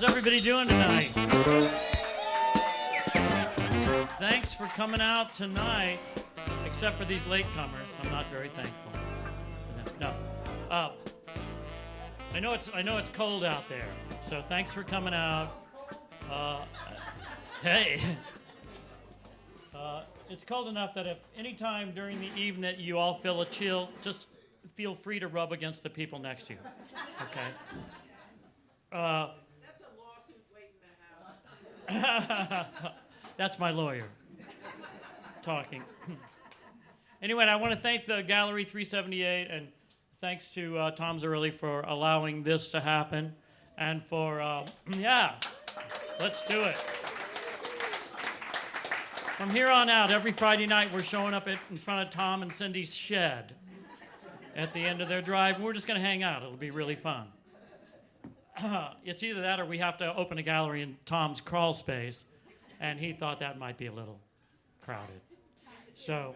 How's everybody doing tonight? Thanks for coming out tonight, except for these latecomers. I'm not very thankful. No. I know it's cold out there, so thanks for coming out. Hey. It's cold enough that if any time during the evening that you all feel a chill, just feel free to rub against the people next to you. Okay? That's a lawsuit waiting to happen. That's my lawyer talking. Anyway, I want to thank the Gallery 378 and thanks to Tom Farrilli for allowing this to happen and for, let's do it. From here on out, every Friday night, we're showing up in front of Tom and Cindy's shed at the end of their drive. We're just going to hang out. It'll be really fun. It's either that or we have to open a gallery in Tom's crawl space, and he thought that might be a little crowded. So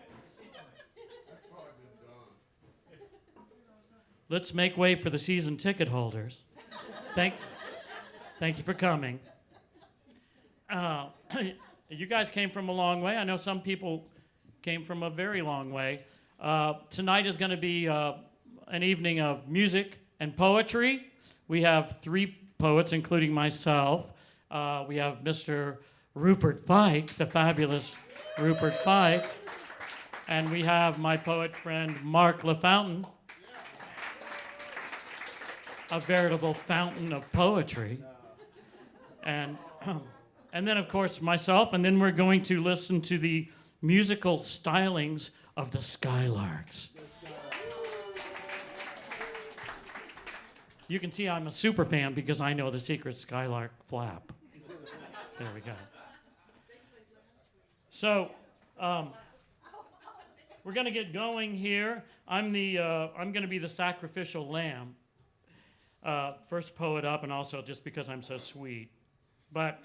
let's make way for the season ticket holders. Thank you for coming. You guys came from a long way. I know some people came from a very long way. Tonight is going to be an evening of music and poetry. We have 3 poets, including myself. We have Mr. Rupert Fike, the fabulous Rupert Fike. And we have my poet friend, Marc LaFountain, a veritable fountain of poetry. And then, of course, myself, and then we're going to listen to the musical stylings of the Skylarks. You can see I'm a super fan because I know the secret Skylark flap. There we go. So, we're going to get going here. I'm going to be the sacrificial lamb. First poet up, and also just because I'm so sweet. But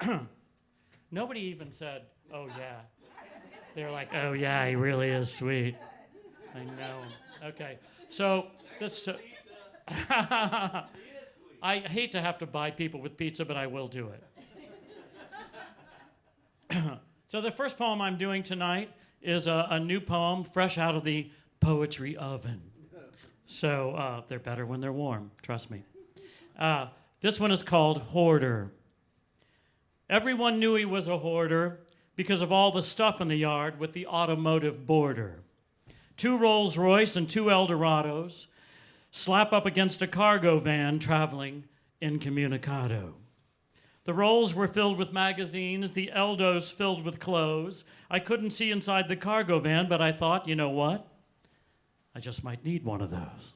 nobody even said, oh, yeah. They're like, oh, yeah, he really is sweet. I know. Okay. So this... I hate to have to buy people with pizza, but I will do it. So the first poem I'm doing tonight is a new poem fresh out of the poetry oven. So they're better when they're warm, trust me. This one is called Hoarder. Everyone knew he was a hoarder because of all the stuff in the yard with the automotive border. 2 Rolls-Royce and 2 Eldorados slap up against a cargo van traveling incommunicado. The Rolls were filled with magazines, the Eldos filled with clothes. I couldn't see inside the cargo van, but I thought, you know what? I just might need one of those.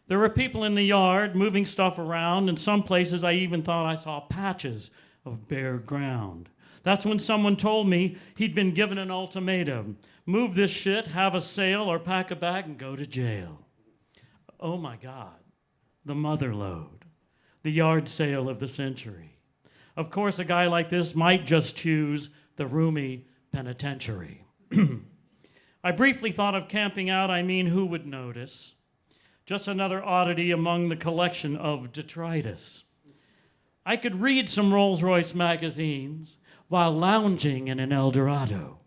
There were people in the yard moving stuff around. In some places, I even thought I saw patches of bare ground. That's when someone told me he'd been given an ultimatum. Move this shit, have a sale, or pack a bag and go to jail. Oh my God, the mother lode, the yard sale of the century. Of course, a guy like this might just choose the roomy penitentiary. I briefly thought of camping out. I mean, who would notice? Just another oddity among the collection of detritus. I could read some Rolls-Royce magazines while lounging in an Eldorado.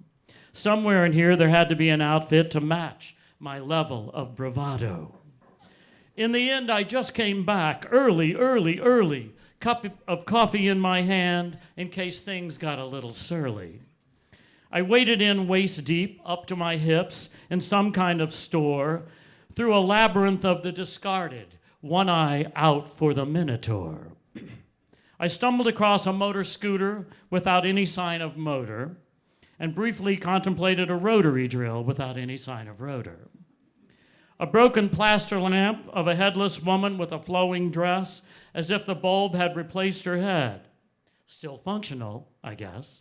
Somewhere in here there had to be an outfit to match my level of bravado. In the end, I just came back early, cup of coffee in my hand in case things got a little surly. I waded in waist deep, up to my hips, in some kind of store, through a labyrinth of the discarded, one eye out for the Minotaur. I stumbled across a motor scooter without any sign of motor, and briefly contemplated a rotary drill without any sign of rotor. A broken plaster lamp of a headless woman with a flowing dress, as if the bulb had replaced her head. Still functional, I guess.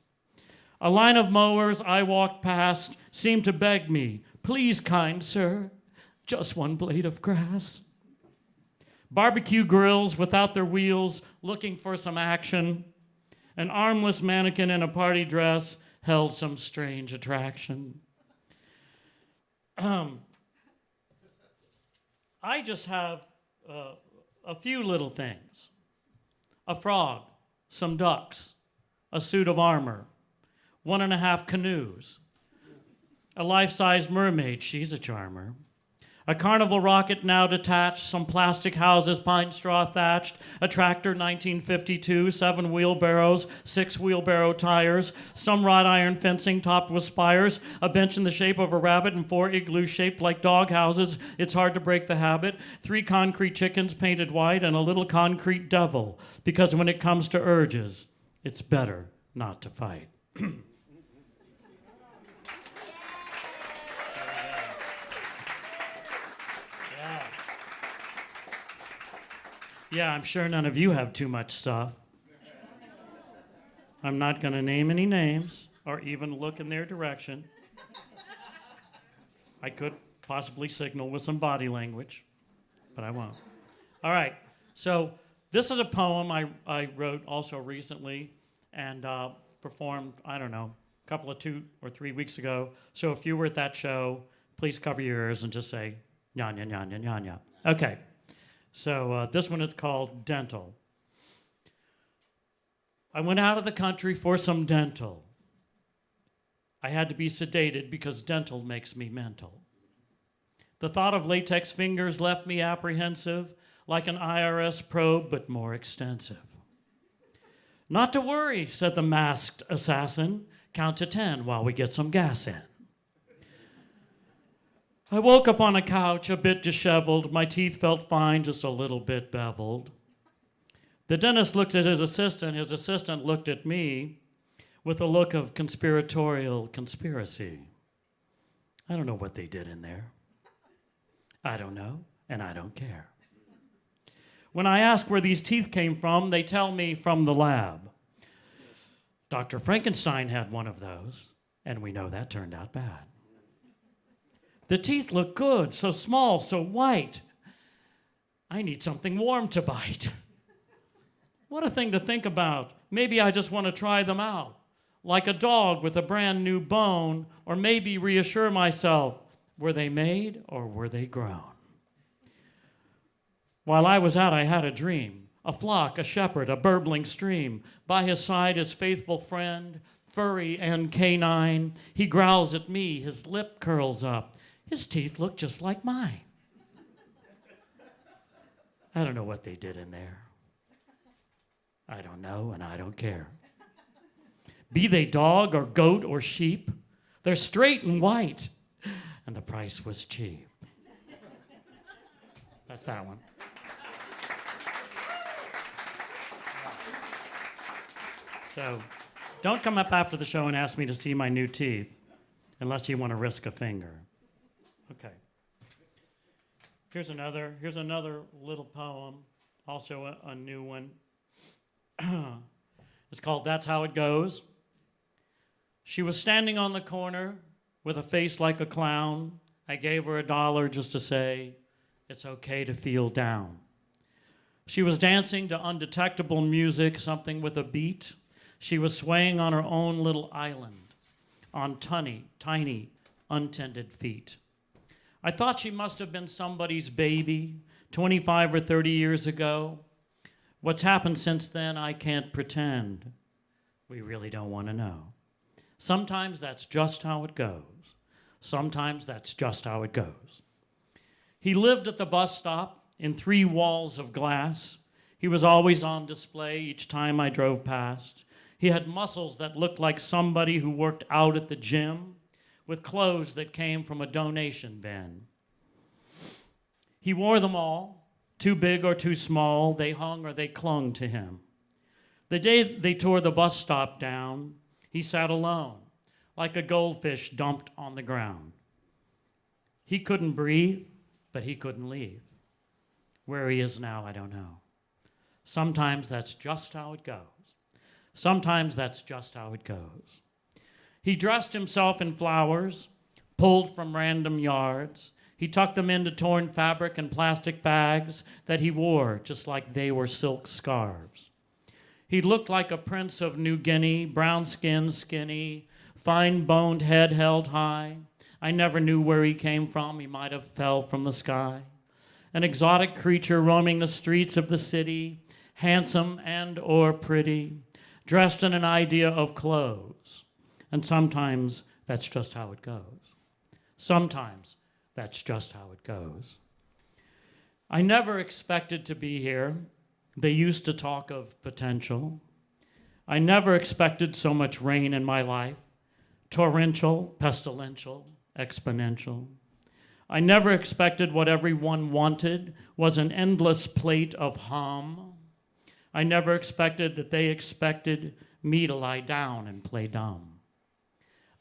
A line of mowers I walked past seemed to beg me, please, kind sir, just one blade of grass. Barbecue grills without their wheels, looking for some action. An armless mannequin in a party dress held some strange attraction. I just have a few little things. a frog, some ducks, a suit of armor, 1.5 canoes, a life-size mermaid, she's a charmer, a carnival rocket now detached, some plastic houses, pine straw thatched, a tractor 1952, 7 wheelbarrows, 6 wheelbarrow tires, some wrought iron fencing topped with spires, a bench in the shape of a rabbit and 4 igloos shaped like dog houses. It's hard to break the habit. 3 concrete chickens painted white and a little concrete devil, because when it comes to urges, it's better not to fight. Yeah, I'm sure none of you have too much stuff. I'm not going to name any names or even look in their direction. I could possibly signal with some body language, but I won't. All right, so this is a poem I wrote also recently and performed, I don't know, a couple of 2 or 3 weeks ago. So if you were at that show, please cover your ears and just say, nya, nya, nya, nya, nya, nya. Okay. So this one is called Dental. I went out of the country for some dental. I had to be sedated because dental makes me mental. The thought of latex fingers left me apprehensive, like an IRS probe, but more extensive. Not to worry, said the masked assassin. Count to 10 while we get some gas in. I woke up on a couch, a bit disheveled. My teeth felt fine, just a little bit beveled. The dentist looked at his assistant looked at me with a look of conspiratorial conspiracy. I don't know what they did in there. I don't know, and I don't care. When I ask where these teeth came from, they tell me from the lab. Dr. Frankenstein had one of those, and we know that turned out bad. The teeth look good, so small, so white. I need something warm to bite. What a thing to think about. Maybe I just want to try them out, like a dog with a brand new bone, or maybe reassure myself, were they made or were they grown? While I was out, I had a dream, a flock, a shepherd, a burbling stream. By his side, his faithful friend, furry and canine. He growls at me, his lip curls up. His teeth look just like mine. I don't know what they did in there. I don't know, and I don't care. Be they dog or goat or sheep, they're straight and white, and the price was cheap. That's that one. So, don't come up after the show and ask me to see my new teeth, unless you want to risk a finger. Okay. Here's another little poem, also a new one. It's called That's How It Goes. She was standing on the corner with a face like a clown. I gave her $1 just to say, it's okay to feel down. She was dancing to undetectable music, something with a beat. She was swaying on her own little island, on tiny, untended feet. I thought she must have been somebody's baby 25 or 30 years ago. What's happened since then, I can't pretend. We really don't want to know. Sometimes that's just how it goes. Sometimes that's just how it goes. He lived at the bus stop in 3 walls of glass. He was always on display each time I drove past. He had muscles that looked like somebody who worked out at the gym, with clothes that came from a donation bin. He wore them all, too big or too small. They hung or they clung to him. The day they tore the bus stop down, he sat alone, like a goldfish dumped on the ground. He couldn't breathe, but he couldn't leave. Where he is now, I don't know. Sometimes that's just how it goes. Sometimes that's just how it goes. He dressed himself in flowers, pulled from random yards. He tucked them into torn fabric and plastic bags that he wore just like they were silk scarves. He looked like a prince of New Guinea, brown skin, skinny, fine-boned head held high. I never knew where he came from. He might have fell from the sky. An exotic creature roaming the streets of the city, handsome and or pretty, dressed in an idea of clothes. And sometimes that's just how it goes. Sometimes that's just how it goes. I never expected to be here. They used to talk of potential. I never expected so much rain in my life. Torrential, pestilential, exponential. I never expected what everyone wanted was an endless plate of hum. I never expected that they expected me to lie down and play dumb.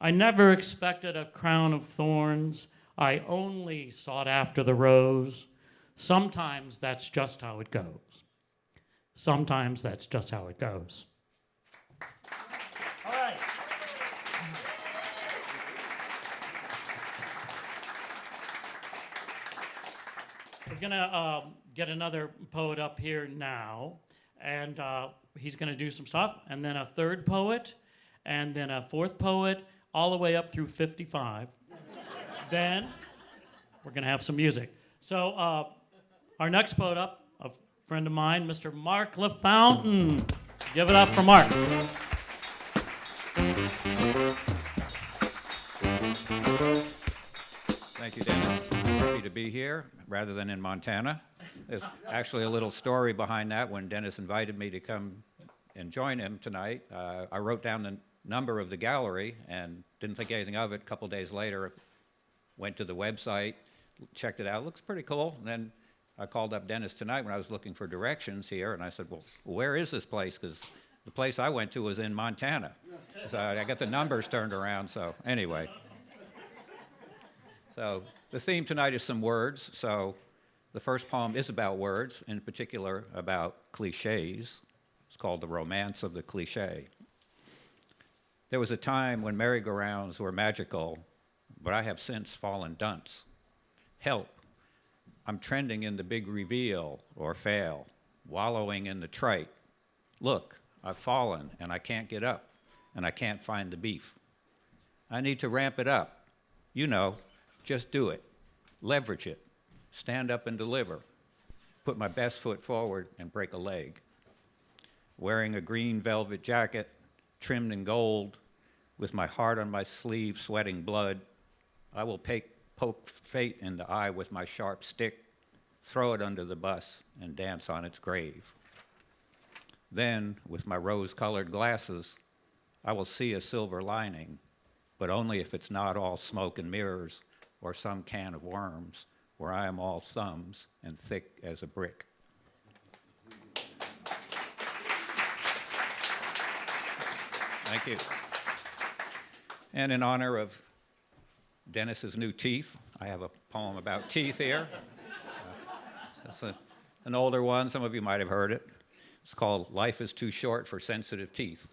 I never expected a crown of thorns. I only sought after the rose. Sometimes that's just how it goes. Sometimes that's just how it goes. All right. We're going to get another poet up here now, and he's going to do some stuff, and then a third poet, and then a fourth poet, all the way up through 55. Then we're going to have some music. So our next poet up, a friend of mine, Mr. Marc LaFountain. Give it up for Marc. Thank you, Dennis. Happy to be here rather than in Montana. There's actually a little story behind that. When Dennis invited me to come and join him tonight, I wrote down the number of the gallery and didn't think anything of it. A couple days later, went to the website, checked it out. Looks pretty cool. And then I called up Dennis tonight when I was looking for directions here, and I said, well, where is this place? Because the place I went to was in Montana. So I got the numbers turned around, so anyway. So the theme tonight is some words. So the first poem is about words, in particular about cliches. It's called The Romance of the Cliche. There was a time when merry-go-rounds were magical, but I have since fallen dunce. Help. I'm trending in the big reveal or fail, wallowing in the trite. Look, I've fallen and I can't get up and I can't find the beef. I need to ramp it up. You know, just do it. Leverage it. Stand up and deliver. Put my best foot forward and break a leg. Wearing a green velvet jacket, trimmed in gold, with my heart on my sleeve, sweating blood, I will poke fate in the eye with my sharp stick, throw it under the bus, and dance on its grave. Then, with my rose-colored glasses, I will see a silver lining, but only if it's not all smoke and mirrors or some can of worms where I am all thumbs and thick as a brick. Thank you. And in honor of Dennis's new teeth, I have a poem about teeth here. It's an older one. Some of you might have heard it. It's called Life is Too Short for Sensitive Teeth.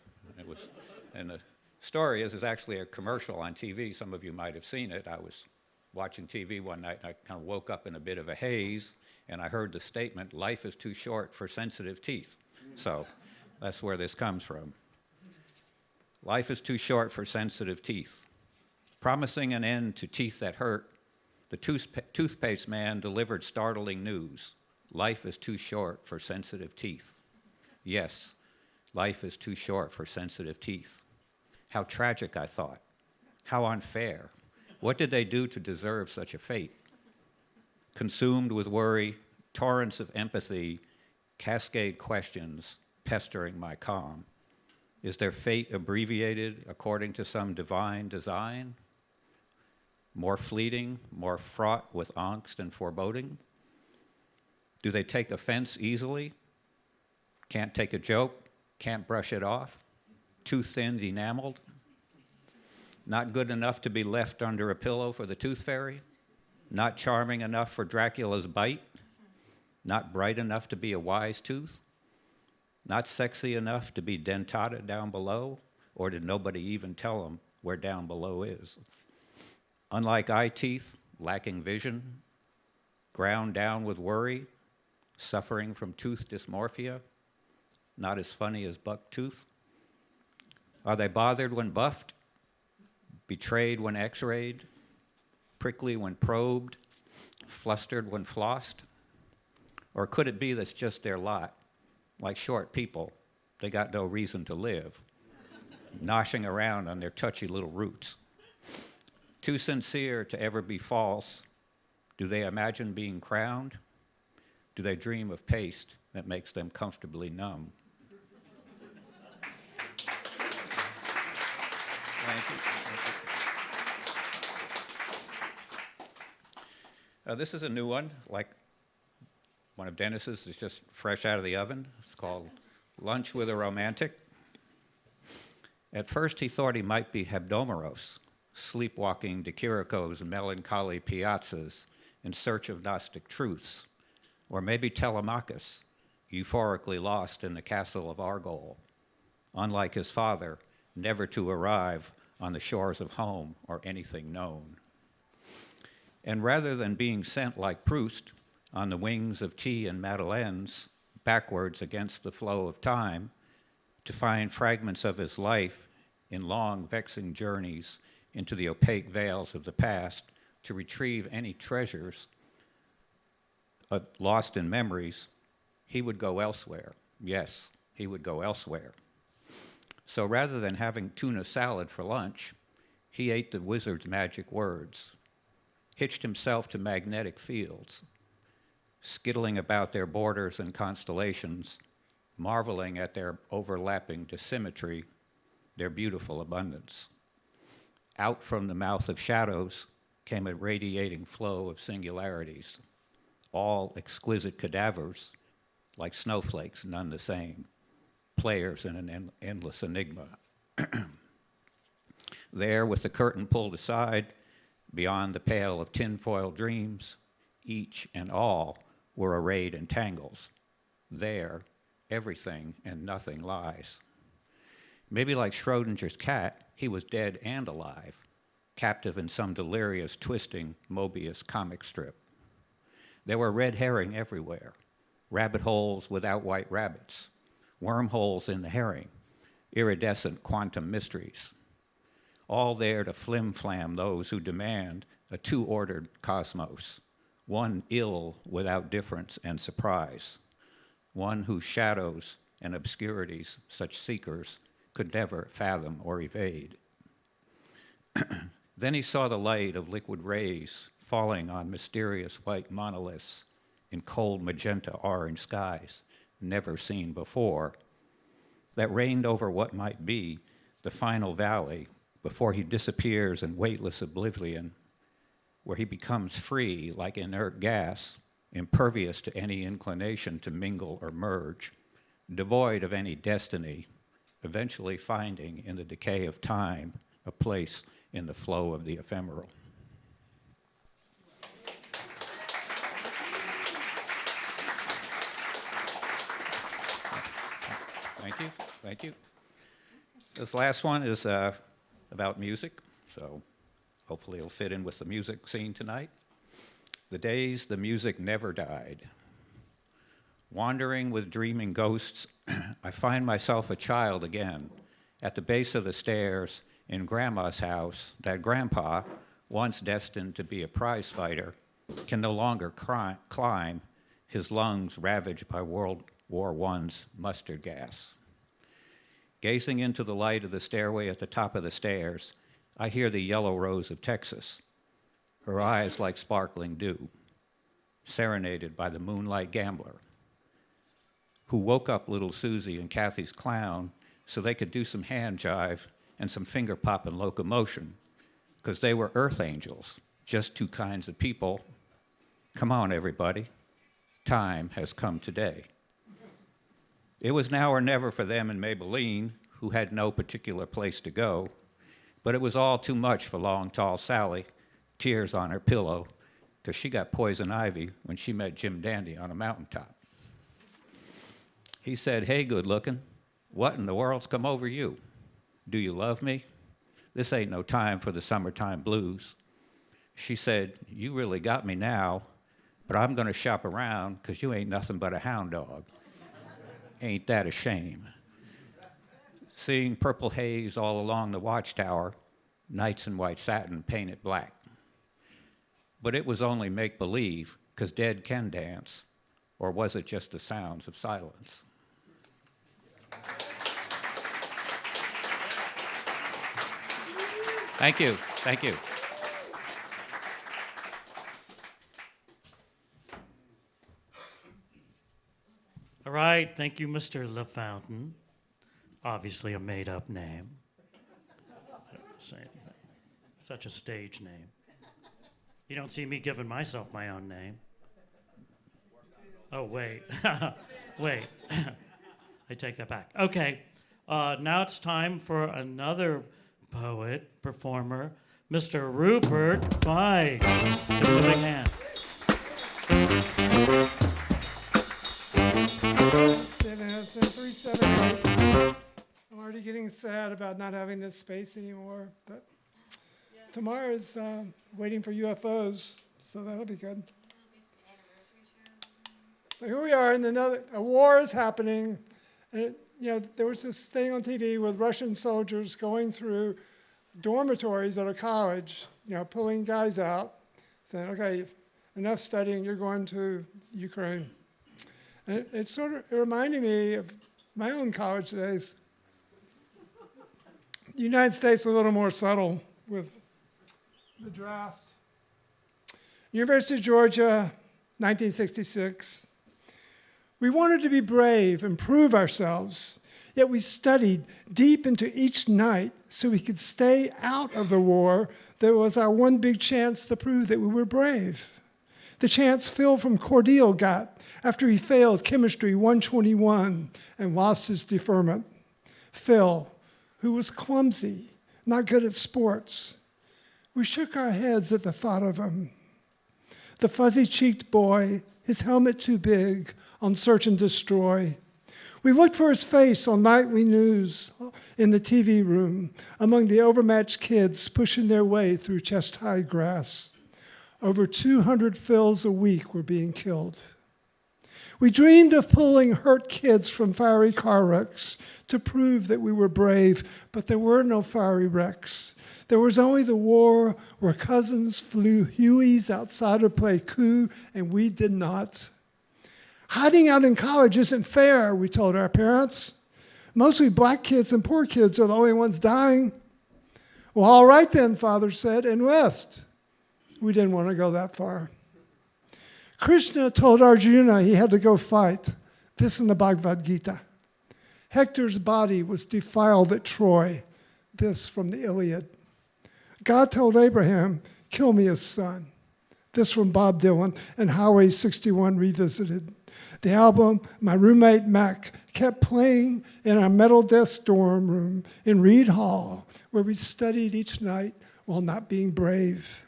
And the story is actually a commercial on TV. Some of you might have seen it. I was watching TV one night, and I kind of woke up in a bit of a haze, and I heard the statement, life is too short for sensitive teeth. So that's where this comes from. Life is too short for sensitive teeth. Promising an end to teeth that hurt, the toothpaste man delivered startling news. Life is too short for sensitive teeth. Yes, life is too short for sensitive teeth. How tragic, I thought. How unfair. What did they do to deserve such a fate? Consumed with worry, torrents of empathy, cascade questions pestering my calm. Is their fate abbreviated according to some divine design? More fleeting, more fraught with angst and foreboding? Do they take offense easily? Can't take a joke? Can't brush it off? Too thin, enameled? Not good enough to be left under a pillow for the tooth fairy? Not charming enough for Dracula's bite? Not bright enough to be a wise tooth? Not sexy enough to be dentata down below? Or did nobody even tell them where down below is? Unlike eye teeth, lacking vision, ground down with worry, suffering from tooth dysmorphia, not as funny as buck tooth? Are they bothered when buffed, betrayed when x-rayed, prickly when probed, flustered when flossed? Or could it be that's just their lot? like short people, they got no reason to live, noshing around on their touchy little roots. Too sincere to ever be false, do they imagine being crowned? Do they dream of paste that makes them comfortably numb? Thank you. This is a new one, like one of Dennis's is just fresh out of the oven. It's called Lunch with a Romantic. At first he thought he might be Hebdomeros, sleepwalking to Chirico's melancholy piazzas in search of Gnostic truths, or maybe Telemachus, euphorically lost in the castle of Argol, unlike his father, never to arrive on the shores of home or anything known. And rather than being sent like Proust on the wings of tea and madeleines, backwards against the flow of time, to find fragments of his life in long, vexing journeys into the opaque veils of the past, to retrieve any treasures lost in memories, he would go elsewhere. Yes, he would go elsewhere. So rather than having tuna salad for lunch, he ate the wizard's magic words, hitched himself to magnetic fields, skittling about their borders and constellations, marveling at their overlapping dissymmetry, their beautiful abundance. Out from the mouth of shadows came a radiating flow of singularities, all exquisite cadavers, like snowflakes, none the same, players in an endless enigma. There, with the curtain pulled aside, beyond the pale of tinfoil dreams, each and all were arrayed in tangles. There, everything and nothing lies. Maybe like Schrodinger's cat, he was dead and alive, captive in some delirious, twisting Mobius comic strip. There were red herring everywhere, rabbit holes without white rabbits, wormholes in the herring, iridescent quantum mysteries, all there to flim-flam those who demand a two-ordered cosmos, one ill without difference and surprise, one whose shadows and obscurities such seekers could never fathom or evade. Then he saw the light of liquid rays falling on mysterious white monoliths in cold magenta orange skies, never seen before, that reigned over what might be the final valley before he disappears in weightless oblivion, where he becomes free like inert gas, impervious to any inclination to mingle or merge, devoid of any destiny, eventually finding in the decay of time a place in the flow of the ephemeral. Thank you, thank you. This last one is about music, so hopefully it'll fit in with the music scene tonight. The days the music never died. Wandering with dreaming ghosts, I find myself a child again, at the base of the stairs in Grandma's house that Grandpa, once destined to be a prize fighter, can no longer climb, his lungs ravaged by World War I's mustard gas. Gazing into the light of the stairway at the top of the stairs, I hear the yellow rose of Texas, her eyes like sparkling dew, serenaded by the moonlight gambler, who woke up little Susie and Kathy's clown so they could do some hand jive and some finger popping locomotion, because they were earth angels, just two kinds of people. Come on, everybody. Time has come today. It was now or never for them and Maybelline, who had no particular place to go, but it was all too much for long, tall Sally, tears on her pillow, because she got poison ivy when she met Jim Dandy on a mountaintop. He said, "Hey, good looking, what in the world's come over you? Do you love me? This ain't no time for the summertime blues." She said, "You really got me now, but I'm gonna shop around because you ain't nothing but a hound dog. Ain't that a shame?" Seeing purple haze all along the watchtower, nights in white satin painted black. But it was only make-believe, because dead can dance, or was it just the sounds of silence? Thank you. Thank you. All right, thank you, Mr. LaFountain. Obviously a made-up name. I don't say anything. Such a stage name. You don't see me giving myself my own name. Oh, wait. Wait. I take that back. Okay, now it's time for another poet, performer, Mr. Rupert Fike. Give him a big hand. Hanson, 378. I'm already getting sad about not having this space anymore, but tomorrow is waiting for UFOs, so that'll be good. So here we are, and a war is happening. And there was this thing on TV with Russian soldiers going through dormitories at a college, pulling guys out, saying, okay, enough studying, you're going to Ukraine. And it sort of reminded me of my own college days. The United States was a little more subtle with the draft. University of Georgia, 1966. We wanted to be brave and prove ourselves, yet we studied deep into each night so we could stay out of the war. That was our one big chance to prove that we were brave. The chance Phil from Cordeal got after he failed Chemistry 121 and lost his deferment. Phil, who was clumsy, not good at sports. We shook our heads at the thought of him. The fuzzy-cheeked boy, his helmet too big, on Search and Destroy. We looked for his face on nightly news in the TV room among the overmatched kids pushing their way through chest-high grass. Over 200 Phils a week were being killed. We dreamed of pulling hurt kids from fiery car wrecks to prove that we were brave, but there were no fiery wrecks. There was only the war where cousins flew Hueys outside to play coup, and we did not. Hiding out in college isn't fair, we told our parents. Mostly black kids and poor kids are the only ones dying. Well, all right then, Father said, enlist. We didn't want to go that far. Krishna told Arjuna he had to go fight. This in the Bhagavad Gita. Hector's body was defiled at Troy. This from the Iliad. God told Abraham, kill me as son. This from Bob Dylan and Highway 61 Revisited. The album my roommate Mac kept playing in our metal desk dorm room in Reed Hall, where we studied each night while not being brave.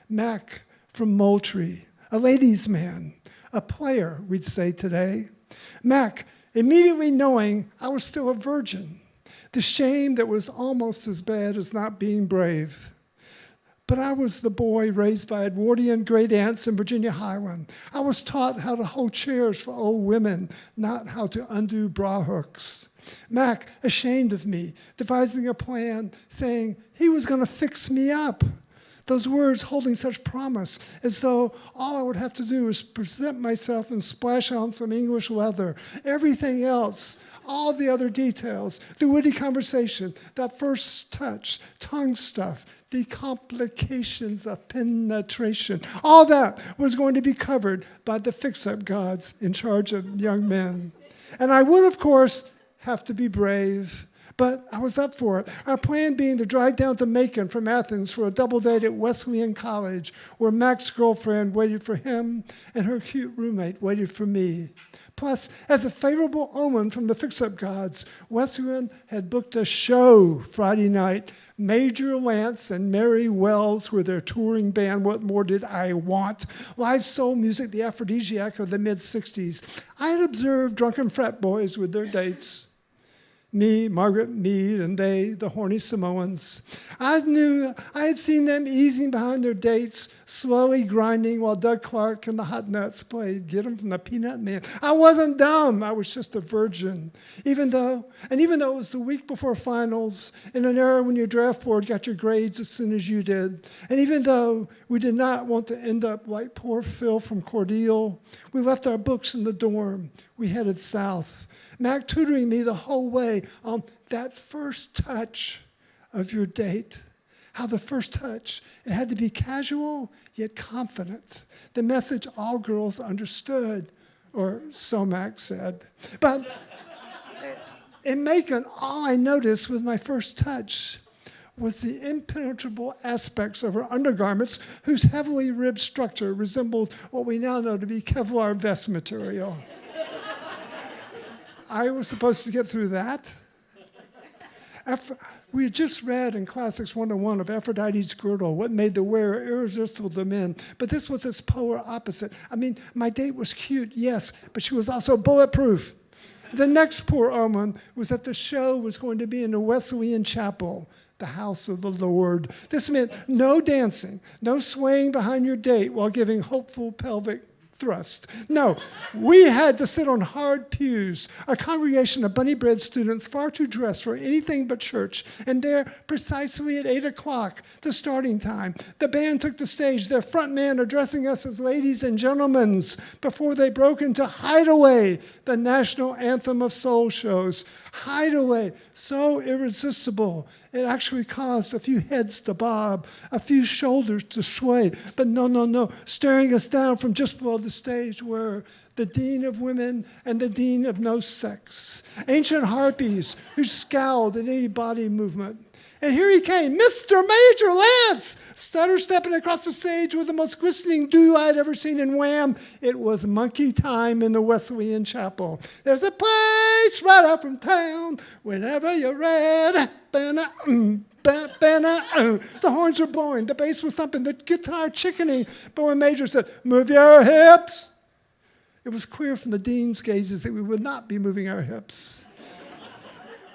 Mac from Moultrie, a ladies' man, a player, we'd say today. Mac, immediately knowing I was still a virgin, the shame that was almost as bad as not being brave. But I was the boy raised by Edwardian great aunts in Virginia Highland. I was taught how to hold chairs for old women, not how to undo bra hooks. Mac, ashamed of me, devising a plan, saying he was going to fix me up. Those words holding such promise, as though all I would have to do is present myself and splash on some English leather. Everything else, all the other details, the witty conversation, that first touch, tongue stuff, the complications of penetration, all that was going to be covered by the fix-up gods in charge of young men. And I would, of course, have to be brave. But I was up for it. Our plan being to drive down to Macon from Athens for a double date at Wesleyan College, where Mac's girlfriend waited for him and her cute roommate waited for me. Plus, as a favorable omen from the fix-up gods, Wesleyan had booked a show Friday night. Major Lance and Mary Wells were their touring band. What more did I want? Live soul music, the aphrodisiac of the mid-'60s. I had observed drunken frat boys with their dates. Me, Margaret Mead, and they, the horny Samoans. I had seen them easing behind their dates, slowly grinding while Doug Clark and the Hot Nuts played Get 'Em from the Peanut Man. I wasn't dumb, I was just a virgin. Even though it was the week before finals, in an era when your draft board got your grades as soon as you did, and even though we did not want to end up like poor Phil from Cordeal, we left our books in the dorm. We headed south. Mac tutoring me the whole way on that first touch of your date. How the first touch, it had to be casual yet confident. The message all girls understood, or so Mac said. But in Macon, all I noticed with my first touch was the impenetrable aspects of her undergarments, whose heavily ribbed structure resembled what we now know to be Kevlar vest material. I was supposed to get through that. We had just read in Classics 101 of Aphrodite's girdle, what made the wearer irresistible to men. But this was its polar opposite. I mean, my date was cute, yes, but she was also bulletproof. The next poor omen was that the show was going to be in the Wesleyan Chapel, the house of the Lord. This meant no dancing, no swaying behind your date while giving hopeful pelvic thrust. No, we had to sit on hard pews, a congregation of bunny bread students far too dressed for anything but church. And there, precisely at 8 o'clock, the starting time, the band took the stage, their front man addressing us as ladies and gentlemen before they broke into Hideaway, the national anthem of soul shows. Hideaway, so irresistible. It actually caused a few heads to bob, a few shoulders to sway. But no. Staring us down from just below the stage were the dean of women and the dean of no sex, ancient harpies who scowled at any body movement. And here he came, Mr. Major Lance, stutter-stepping across the stage with the most glistening dew I'd ever seen in Wham. It was monkey time in the Wesleyan Chapel. There's a place right up from town, whenever you're ready. The horns were blowing, the bass was thumping, the guitar chickening. But when Major said, move your hips, it was clear from the dean's gazes that we would not be moving our hips.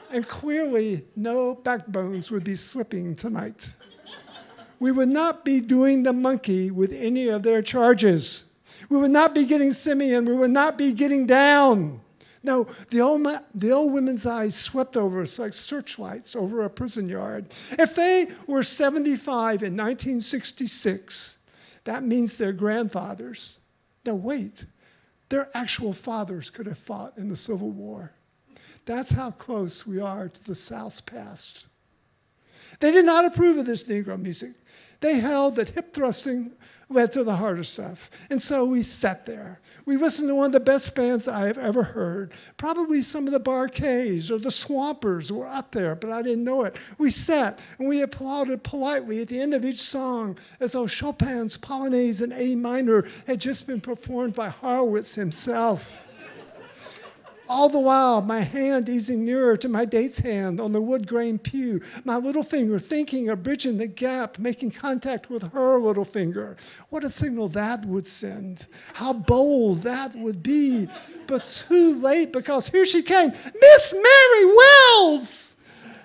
And clearly, no backbones would be slipping tonight. We would not be doing the monkey with any of their charges. We would not be getting simian. We would not be getting down. No, the old women's eyes swept over us like searchlights over a prison yard. If they were 75 in 1966, that means their grandfathers. No, wait. Their actual fathers could have fought in the Civil War. That's how close we are to the South's past. They did not approve of this Negro music. They held that hip thrusting led to the harder stuff. And so we sat there. We listened to one of the best bands I have ever heard. Probably some of the Barkays or the Swampers were up there, but I didn't know it. We sat and we applauded politely at the end of each song as though Chopin's Polonaise in A minor had just been performed by Horowitz himself. All the while, my hand easing nearer to my date's hand on the wood grain pew, my little finger thinking of bridging the gap, making contact with her little finger. What a signal that would send. How bold that would be. But too late, because here she came, Miss Mary Wells!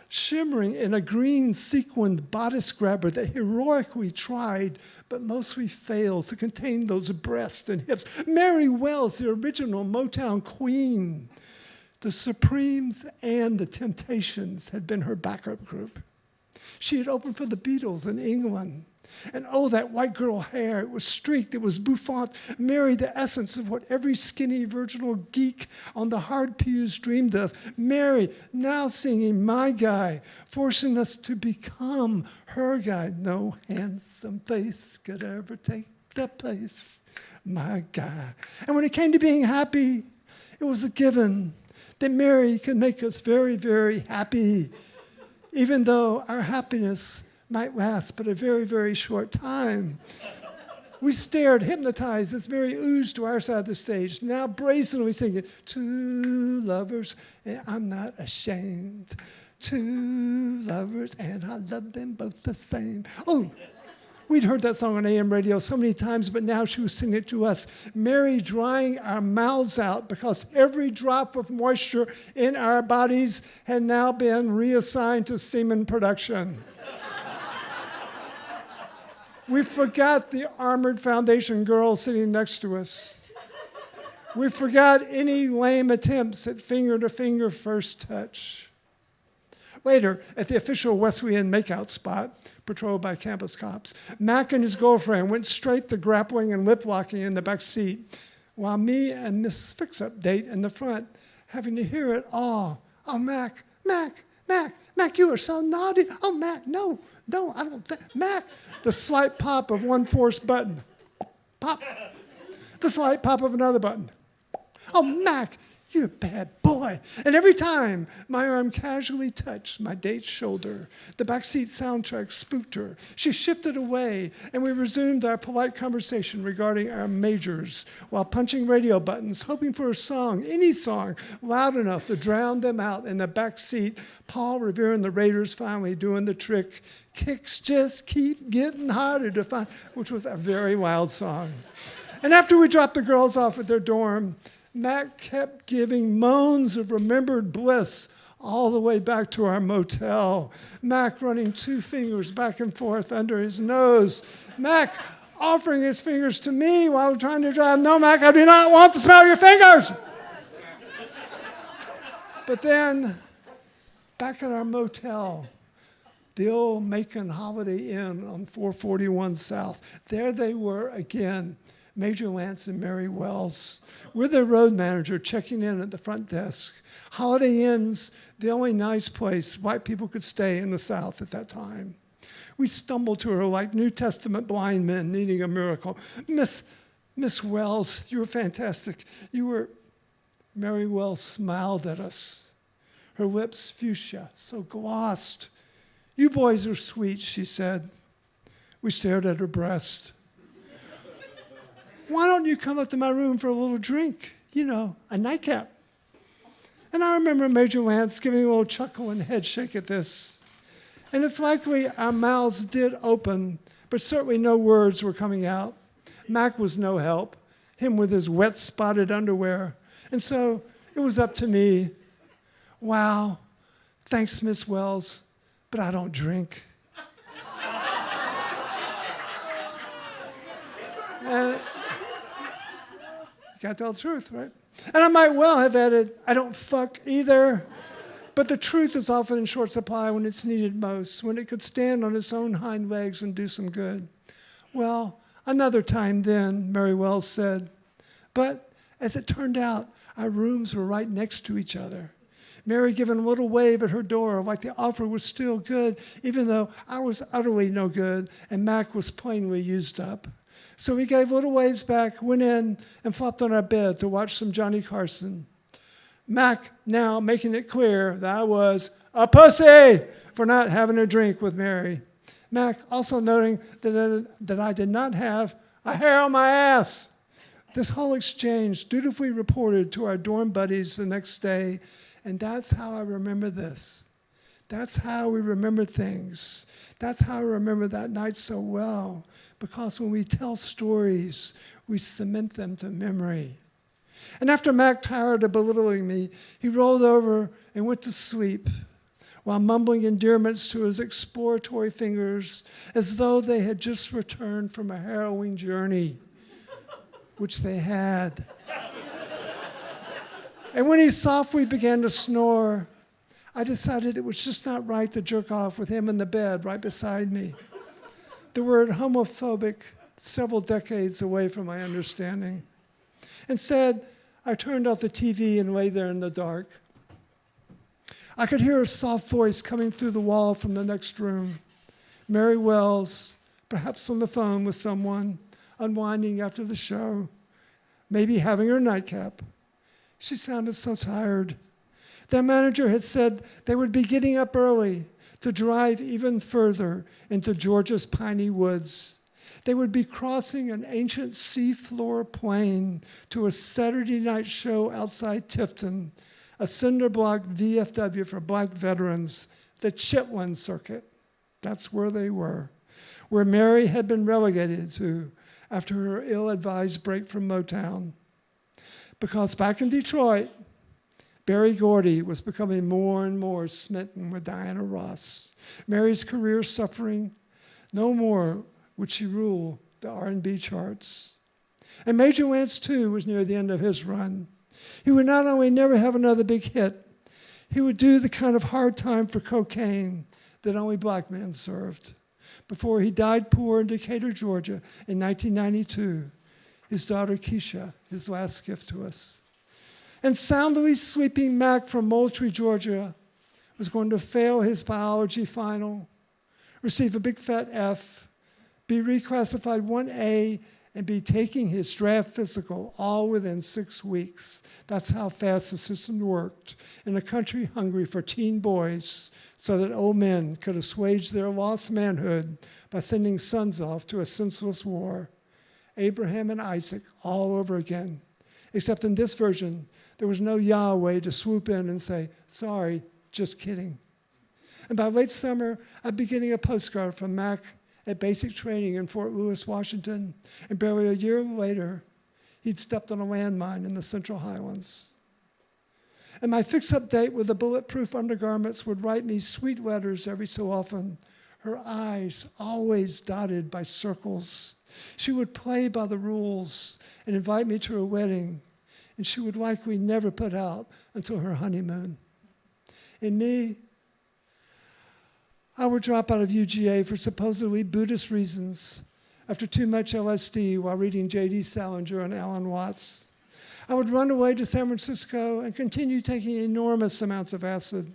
Shimmering in a green sequined bodice grabber that heroically tried, but mostly failed to contain those breasts and hips. Mary Wells, the original Motown queen. The Supremes and the Temptations had been her backup group. She had opened for the Beatles in England. And oh, that white girl hair, it was streaked, it was bouffant. Mary, the essence of what every skinny virginal geek on the hard pews dreamed of. Mary, now singing My Guy, forcing us to become her guy. No handsome face could ever take the place. My guy. And when it came to being happy, it was a given that Mary could make us very, very happy, even though our happiness might last but a very, very short time. We stared, hypnotized, as Mary oozed to our side of the stage, now brazenly singing, two lovers, and I'm not ashamed. Two lovers, and I love them both the same. Oh, we'd heard that song on AM radio so many times, but now she was singing it to us. Mary drying our mouths out because every drop of moisture in our bodies had now been reassigned to semen production. We forgot the armored foundation girl sitting next to us. We forgot any lame attempts at finger-to-finger first touch. Later, at the official Wesleyan makeout spot, patrolled by campus cops, Mac and his girlfriend went straight to grappling and lip-locking in the back seat, while me and Miss Fix-Up Date in the front having to hear it all. Oh, Mac, you are so naughty. Oh, Mac, no, I don't think. Mac, the slight pop of one forced button. Pop. The slight pop of another button. Oh, Mac, you're a bad boy. And every time my arm casually touched my date's shoulder, the backseat soundtrack spooked her. She shifted away, and we resumed our polite conversation regarding our majors while punching radio buttons, hoping for a song, any song, loud enough to drown them out in the backseat. Paul Revere and the Raiders finally doing the trick. Kicks just keep getting harder to find, which was a very wild song. And after we dropped the girls off at their dorm, Mac kept giving moans of remembered bliss all the way back to our motel. Mac running 2 fingers back and forth under his nose. Mac offering his fingers to me while trying to drive. No, Mac, I do not want to smell your fingers. But then, back at our motel, the old Macon Holiday Inn on 441 South, there they were again, Major Lance and Mary Wells. We're their road manager checking in at the front desk. Holiday Inn's the only nice place white people could stay in the South at that time. We stumbled to her like New Testament blind men needing a miracle. Miss Wells, you were fantastic. Mary Wells smiled at us. Her lips fuchsia, so glossed. You boys are sweet, she said. We stared at her breast. Why don't you come up to my room for a little drink? You know, a nightcap. And I remember Major Lance giving a little chuckle and head shake at this. And it's likely our mouths did open, but certainly no words were coming out. Mac was no help, him with his wet spotted underwear. And so it was up to me. Wow, thanks, Miss Wells, but I don't drink. And you gotta tell the truth, right? And I might well have added, I don't fuck either. But the truth is often in short supply when it's needed most, when it could stand on its own hind legs and do some good. Well, another time then, Mary Wells said. But as it turned out, our rooms were right next to each other. Mary giving a little wave at her door like the offer was still good, even though I was utterly no good and Mac was plainly used up. So we gave little waves back, went in, and flopped on our bed to watch some Johnny Carson. Mac now making it clear that I was a pussy for not having a drink with Mary. Mac also noting that I did not have a hair on my ass. This whole exchange dutifully reported to our dorm buddies the next day, and that's how I remember this. That's how we remember things. That's how I remember that night so well. Because when we tell stories, we cement them to memory. And after Mac tired of belittling me, he rolled over and went to sleep while mumbling endearments to his exploratory fingers as though they had just returned from a harrowing journey, which they had. And when he softly began to snore, I decided it was just not right to jerk off with him in the bed right beside me. The word homophobic, several decades away from my understanding. Instead, I turned off the TV and lay there in the dark. I could hear a soft voice coming through the wall from the next room. Mary Wells, perhaps on the phone with someone, unwinding after the show, maybe having her nightcap. She sounded so tired. Their manager had said they would be getting up early to drive even further into Georgia's piney woods. They would be crossing an ancient seafloor plain to a Saturday night show outside Tifton, a cinder block VFW for black veterans, the Chitlin Circuit. That's where they were, where Mary had been relegated to after her ill-advised break from Motown. Because back in Detroit, Berry Gordy was becoming more and more smitten with Diana Ross. Mary's career suffering. No more would she rule the R&B charts. And Major Lance, too, was near the end of his run. He would not only never have another big hit, he would do the kind of hard time for cocaine that only black men served. Before he died poor in Decatur, Georgia in 1992, his daughter Keisha, his last gift to us. And soundly sleeping Mac from Moultrie, Georgia, was going to fail his biology final, receive a big fat F, be reclassified 1A, and be taking his draft physical all within 6 weeks. That's how fast the system worked in a country hungry for teen boys so that old men could assuage their lost manhood by sending sons off to a senseless war. Abraham and Isaac all over again. Except in this version, there was no Yahweh to swoop in and say, sorry, just kidding. And by late summer, I'd be getting a postcard from Mac at basic training in Fort Lewis, Washington, and barely a year later, he'd stepped on a landmine in the Central Highlands. And my fix-up date with the bulletproof undergarments would write me sweet letters every so often, her eyes always dotted by circles. She would play by the rules and invite me to her wedding, and she would likely never put out until her honeymoon. And me, I would drop out of UGA for supposedly Buddhist reasons after too much LSD while reading J.D. Salinger and Alan Watts. I would run away to San Francisco and continue taking enormous amounts of acid,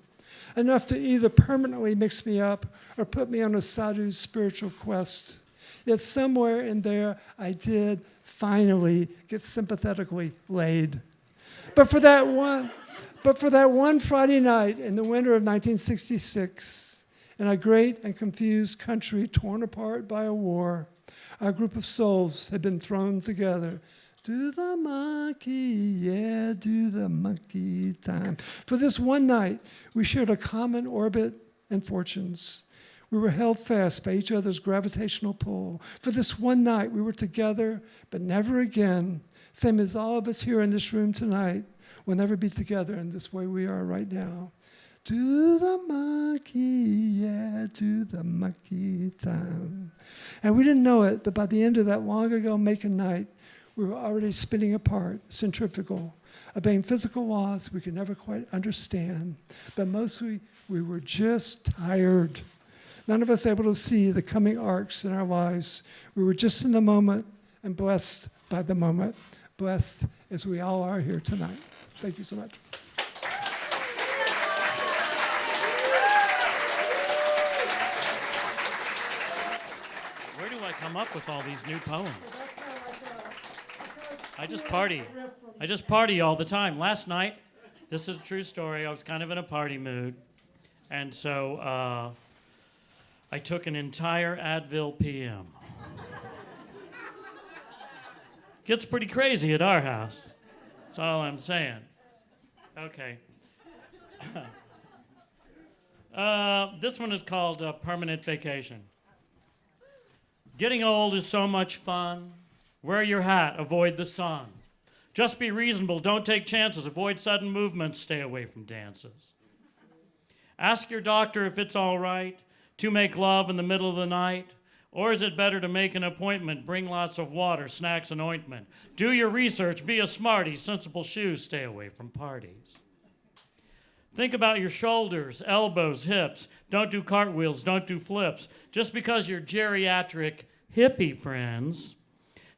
enough to either permanently mix me up or put me on a sadhu spiritual quest. Yet somewhere in there, I did finally get sympathetically laid. But for that one Friday night in the winter of 1966, in a great and confused country torn apart by a war, our group of souls had been thrown together. Do the monkey, yeah, do the monkey time. For this one night, we shared a common orbit and fortunes. We were held fast by each other's gravitational pull. For this one night, we were together, but never again. Same as all of us here in this room tonight will never be together in this way we are right now. Do the monkey, yeah, do the monkey time. And we didn't know it, but by the end of that long ago Macon night, we were already spinning apart, centrifugal, obeying physical laws we could never quite understand. But mostly, we were just tired. None of us able to see the coming arcs in our lives. We were just in the moment and blessed by the moment. Blessed as we all are here tonight. Thank you so much. Where do I come up with all these new poems? I just party all the time. Last night, this is a true story, I was kind of in a party mood. And so I took an entire Advil PM. Gets pretty crazy at our house. That's all I'm saying. Okay. This one is called Permanent Vacation. Getting old is so much fun. Wear your hat, avoid the sun. Just be reasonable, don't take chances, avoid sudden movements, stay away from dances. Ask your doctor if it's all right to make love in the middle of the night, or is it better to make an appointment, bring lots of water, snacks, and ointment. Do your research, be a smarty, sensible shoes, stay away from parties. Think about your shoulders, elbows, hips. Don't do cartwheels, don't do flips. Just because your geriatric hippie friends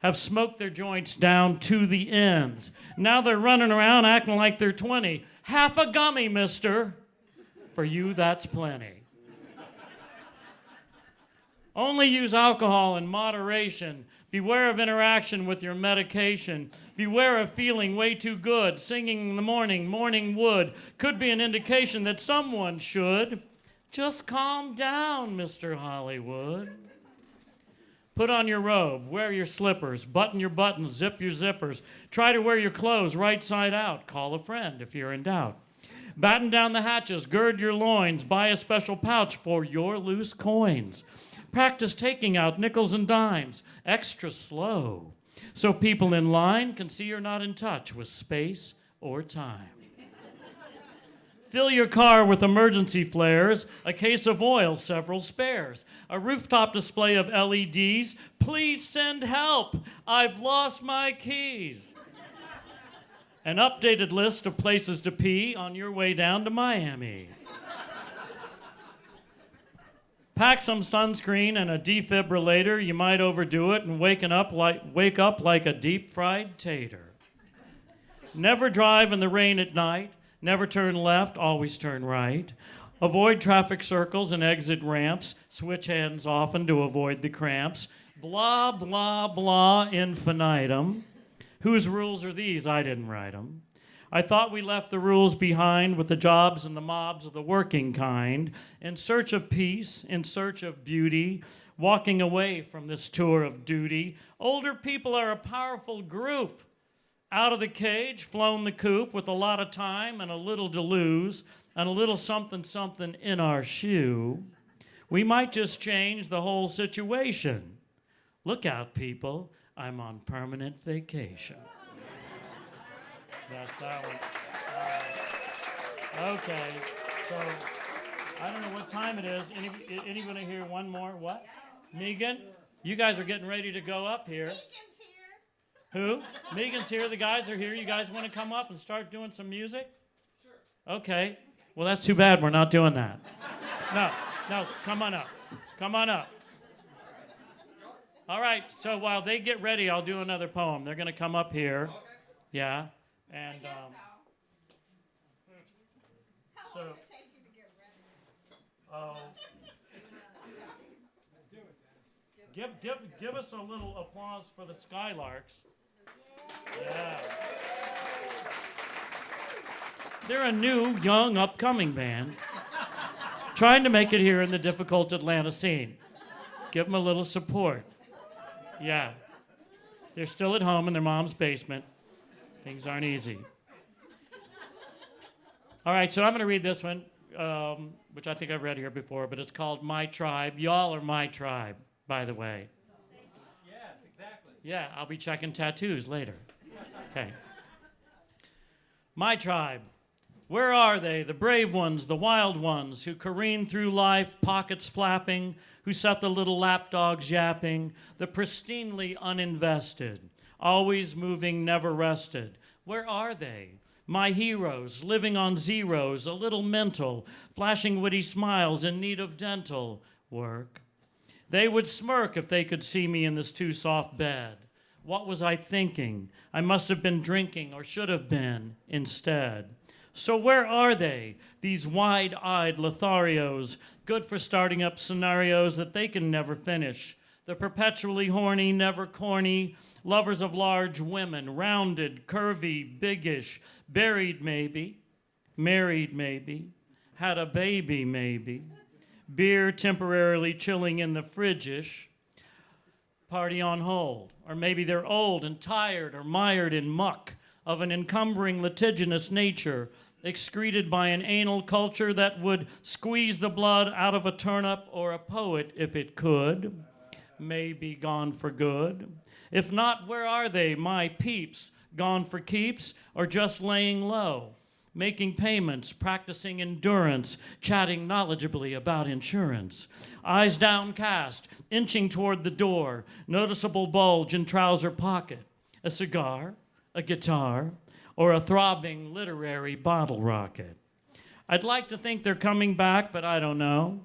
have smoked their joints down to the ends. Now they're running around acting like they're 20. Half a gummy, mister. For you, that's plenty. Only use alcohol in moderation. Beware of interaction with your medication. Beware of feeling way too good. Singing in the morning wood, could be an indication that someone should. Just calm down, Mr. Hollywood. Put on your robe, wear your slippers, button your buttons, zip your zippers. Try to wear your clothes right side out. Call a friend if you're in doubt. Batten down the hatches, gird your loins, buy a special pouch for your loose coins. Practice taking out nickels and dimes, extra slow, so people in line can see you're not in touch with space or time. Fill your car with emergency flares, a case of oil, several spares, a rooftop display of LEDs. Please send help, I've lost my keys. An updated list of places to pee on your way down to Miami. Pack some sunscreen and a defibrillator. You might overdo it and wake up like a deep-fried tater. Never drive in the rain at night. Never turn left, always turn right. Avoid traffic circles and exit ramps. Switch hands often to avoid the cramps. Blah, blah, blah, infinitum. Whose rules are these? I didn't write them. I thought we left the rules behind with the jobs and the mobs of the working kind, in search of peace, in search of beauty, walking away from this tour of duty. Older people are a powerful group. Out of the cage, flown the coop with a lot of time and a little to lose, and a little something something in our shoe. We might just change the whole situation. Look out, people. I'm on permanent vacation. That's that one. Okay, so I don't know what time it is. Anybody here? One more? What? Megan? You guys are getting ready to go up here. Who? Megan's here. The guys are here. You guys want to come up and start doing some music? Sure. Okay. Well, that's too bad. We're not doing that. No. Come on up. Come on up. All right. So while they get ready, I'll do another poem. They're going to come up here. Okay. Yeah. And How long does it take you to get ready? give us a little applause for the Skylarks. Yeah. They're a new, young, upcoming band trying to make it here in the difficult Atlanta scene. Give them a little support. Yeah. They're still at home in their mom's basement. Things aren't easy. All right, so I'm going to read this one, which I think I've read here before, but it's called My Tribe. Y'all are my tribe, by the way. Yes, exactly. Yeah, I'll be checking tattoos later. Okay. My tribe. Where are they, the brave ones, the wild ones, who careen through life, pockets flapping, who set the little lapdogs yapping, the pristinely uninvested, always moving, never rested? Where are they? My heroes, living on zeros, a little mental, flashing witty smiles in need of dental work. They would smirk if they could see me in this too soft bed. What was I thinking? I must have been drinking, or should have been instead. So where are they, these wide-eyed Lotharios, good for starting up scenarios that they can never finish? The perpetually horny, never corny, lovers of large women, rounded, curvy, biggish, buried maybe, married maybe, had a baby maybe, beer temporarily chilling in the fridge-ish, party on hold. Or maybe they're old and tired or mired in muck of an encumbering litigious nature, excreted by an anal culture that would squeeze the blood out of a turnip or a poet if it could. May be gone for good. If not, where are they, my peeps? Gone for keeps or just laying low? Making payments, practicing endurance, chatting knowledgeably about insurance. Eyes downcast, inching toward the door, noticeable bulge in trouser pocket. A cigar, a guitar, or a throbbing literary bottle rocket. I'd like to think they're coming back, but I don't know.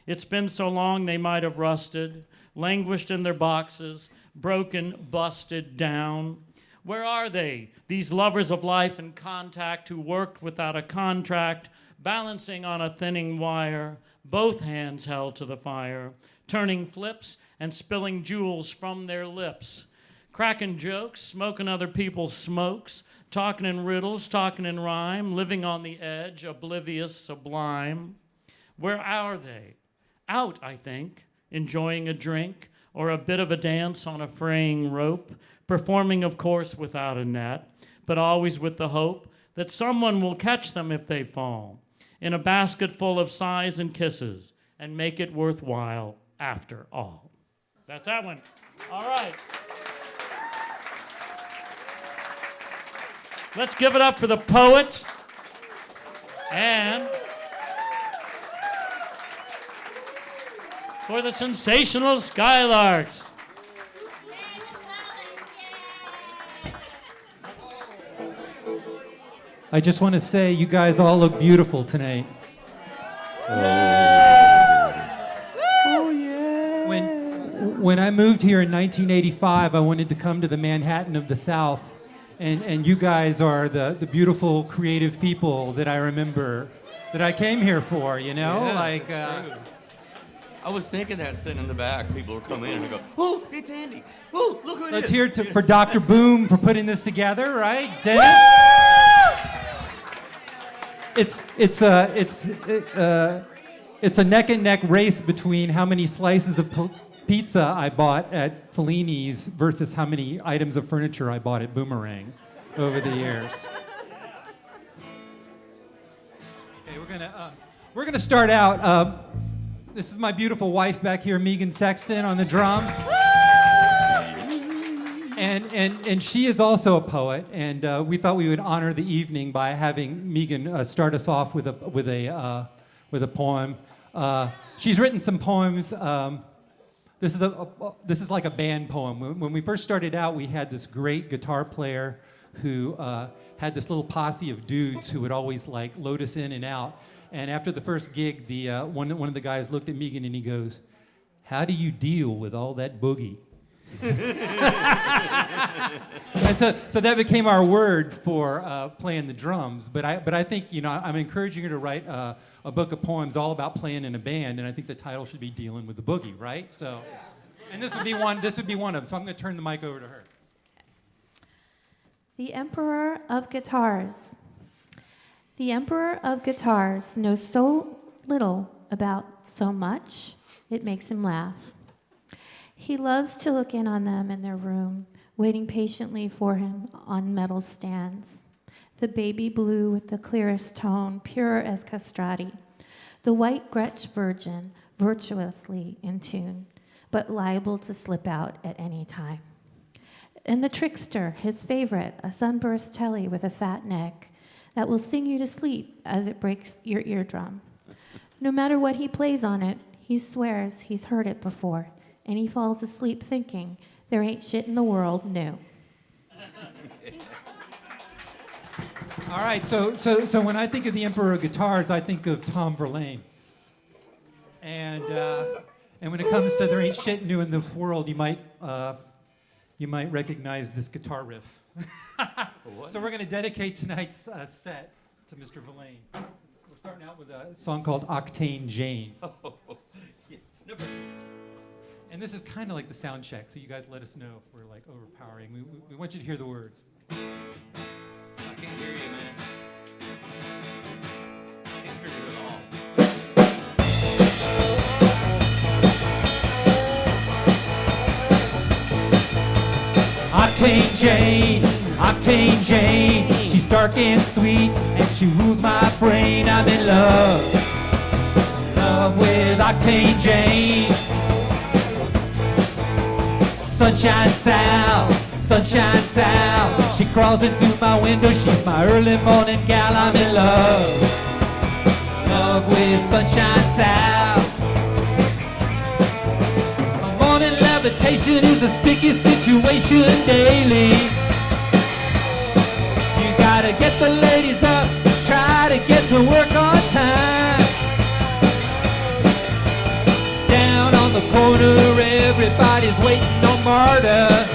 It's been so long they might have rusted, languished in their boxes, broken, busted down. Where are they, these lovers of life and contact who worked without a contract, balancing on a thinning wire, both hands held to the fire, turning flips and spilling jewels from their lips, cracking jokes, smoking other people's smokes, talking in riddles, talking in rhyme, living on the edge, oblivious, sublime? Where are they? Out, I think, enjoying a drink or a bit of a dance on a fraying rope, performing, of course, without a net, but always with the hope that someone will catch them if they fall, in a basket full of sighs and kisses, and make it worthwhile after all. That's that one. All right. Let's give it up for the poets and for the sensational Skylarks. I just want to say you guys all look beautiful tonight. Oh, yeah. When I moved here in 1985, I wanted to come to the Manhattan of the South, And you guys are the beautiful, creative people that I remember, that I came here for, you know? Yes, that's true. I was thinking that sitting in the back, people would come in and go, "Oh, it's Andy. Oh, look who it is." Let's hear it for Dr. Boom for putting this together, right? Dennis? It's a neck and neck race between how many slices of pizza I bought at Fellini's versus how many items of furniture I bought at Boomerang over the years. Okay, we're gonna start out. This is my beautiful wife back here, Megan Sexton, on the drums. And she is also a poet, and we thought we would honor the evening by having Megan start us off with a poem. She's written some poems. This is like a band poem. When we first started out, we had this great guitar player who had this little posse of dudes who would always like load us in and out. And after the first gig, one of the guys looked at Megan and he goes, "How do you deal with all that boogie?" And so that became our word for playing the drums. But I think, you know, I'm encouraging her to write a book of poems all about playing in a band, and I think the title should be "Dealing with the Boogie," right? So, and this would be one. This would be one of them. So I'm going to turn the mic over to her. The Emperor of Guitars. The Emperor of Guitars knows so little about so much, it makes him laugh. He loves to look in on them in their room, waiting patiently for him on metal stands. The baby blue with the clearest tone, pure as castrati. The white Gretsch virgin, virtuously in tune, but liable to slip out at any time. And the trickster, his favorite, a sunburst telly with a fat neck that will sing you to sleep as it breaks your eardrum. No matter what he plays on it, he swears he's heard it before, and he falls asleep thinking there ain't shit in the world new. All right, so when I think of the Emperor of Guitars, I think of Tom Farrilli. And when it comes to there ain't shit new in this world, you might recognize this guitar riff. So we're going to dedicate tonight's set to Mr. Verlaine. We're starting out with a song called Octane Jane. And this is kind of like the sound check, so you guys let us know if we're like overpowering. We want you to hear the words. I can't hear you, man. I can't hear you at all. Octane Jane, she's dark and sweet, and she rules my brain. I'm in love with Octane Jane. Sunshine Sal, she crawls in through my window. She's my early morning gal. I'm in love with Sunshine Sal. Morning levitation is a sticky situation daily. You gotta get the ladies up, try to get to work on time. Down on the corner, everybody's waiting on Marta.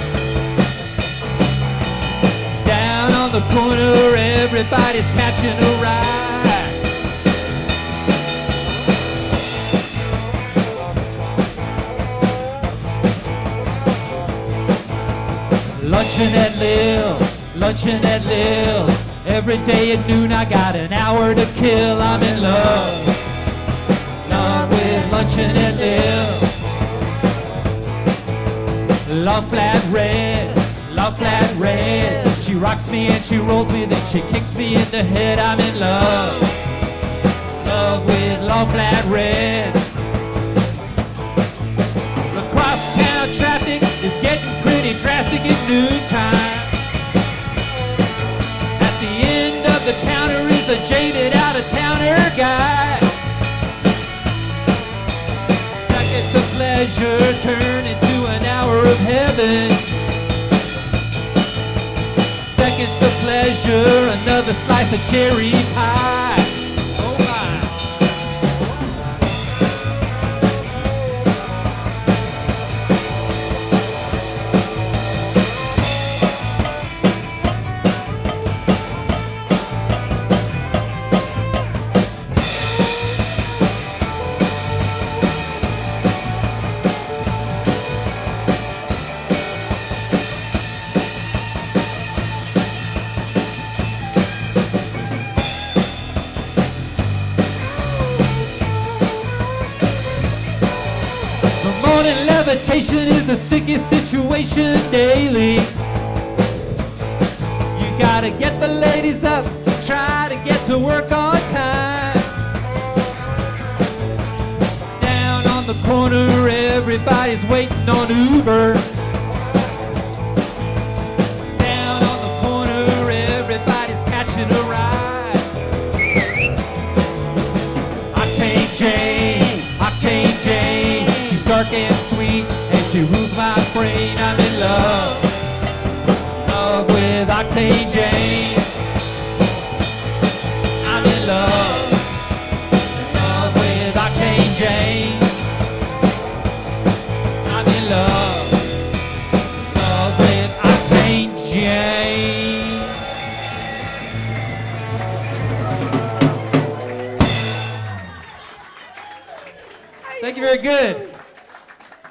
Down on the corner, everybody's catching a ride. Luncheon at Lil. Every day at noon I got an hour to kill. I'm in love with luncheon at Lil. Long flat red. She rocks me and she rolls me, then she kicks me in the head. I'm in love with long flat red. The crosstown traffic is getting pretty drastic at noontime. At the end of the counter is a jaded out-of-towner guy. Seconds of pleasure turn into an hour of heaven. Seconds of pleasure, another slice of cherry pie. Oh my. Temptation is a sticky situation daily. You gotta get the ladies up, try to get to work on time. Down on the corner, everybody's waiting on Uber. Down on the corner, everybody's catching a ride. Octane Jane, she's dark and sweet, and she rules my brain. I'm in love with Octane Jane. I'm in love with Octane Jane. I'm in love with Octane Jane. Thank you, very good.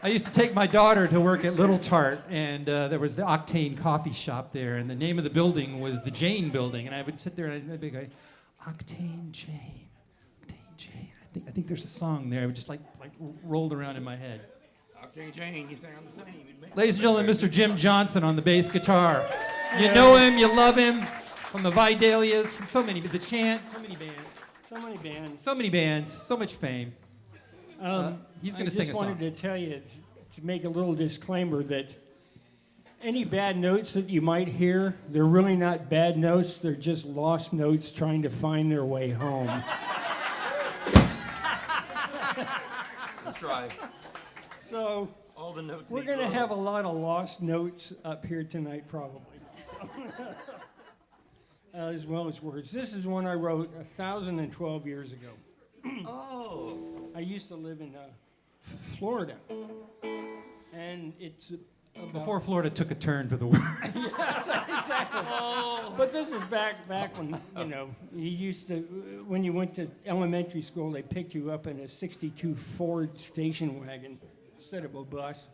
I used to take my daughter to work at Little Tart, and there was the Octane coffee shop there, and the name of the building was the Jane Building, and I would sit there and I'd be like, Octane Jane, Octane Jane. I think there's a song there. I would just like rolled around in my head. Octane Jane, you sound the same. Ladies and gentlemen, Mr. Jim Johnson on the bass guitar. You know him, you love him, from the Vidalias, from so many, the Chant, so many bands. So many bands, so much fame. He's going to sing a I just song. wanted to tell you, to make a little disclaimer, that any bad notes that you might hear, they're really not bad notes, they're just lost notes trying to find their way home. That's right. So All the notes. we're need going to love. have a lot of lost notes up here tonight, probably. So. As well as words. This is one I wrote 1,012 years ago. Oh. I used to live in Florida, and it's about Before Florida took a turn for the worse. Yes, exactly. But this is back when, you know, you used to, when you went to elementary school, they picked you up in a 62 Ford station wagon instead of a bus.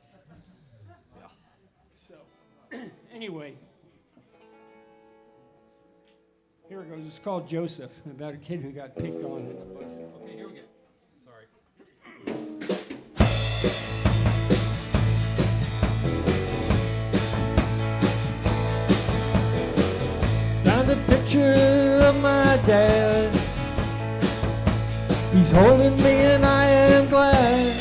Yeah. So, anyway, here it goes. It's called Joseph, about a kid who got picked on in the bus. Okay, here we go. Sorry. Found a picture of my dad. He's holding me and I am glad.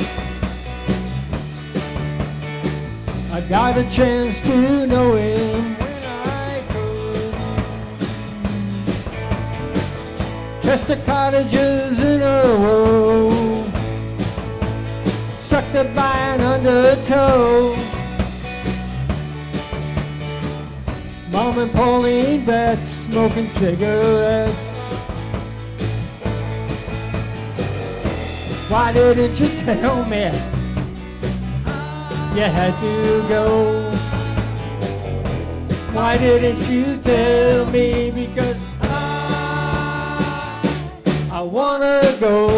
I got a chance to know him when I could. Chester cottages in a row, sucked up by an undertow. Mom and Pauline Betts smoking cigarettes. Why didn't you tell me you had to go? Why didn't you tell me? Because I wanna go.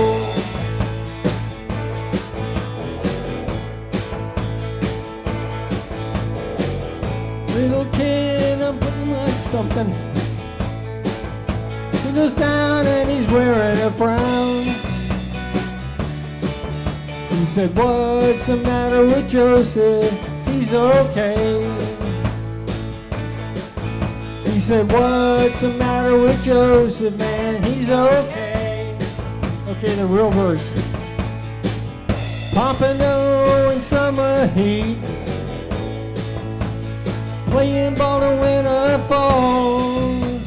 Little kid, I'm putting like something. He goes down and he's wearing a frown. He said, what's the matter with Joseph? He's okay. He said, what's the matter with Joseph, man? He's okay. Okay, the real verse. Pompano in summer heat, playing ball in winter falls.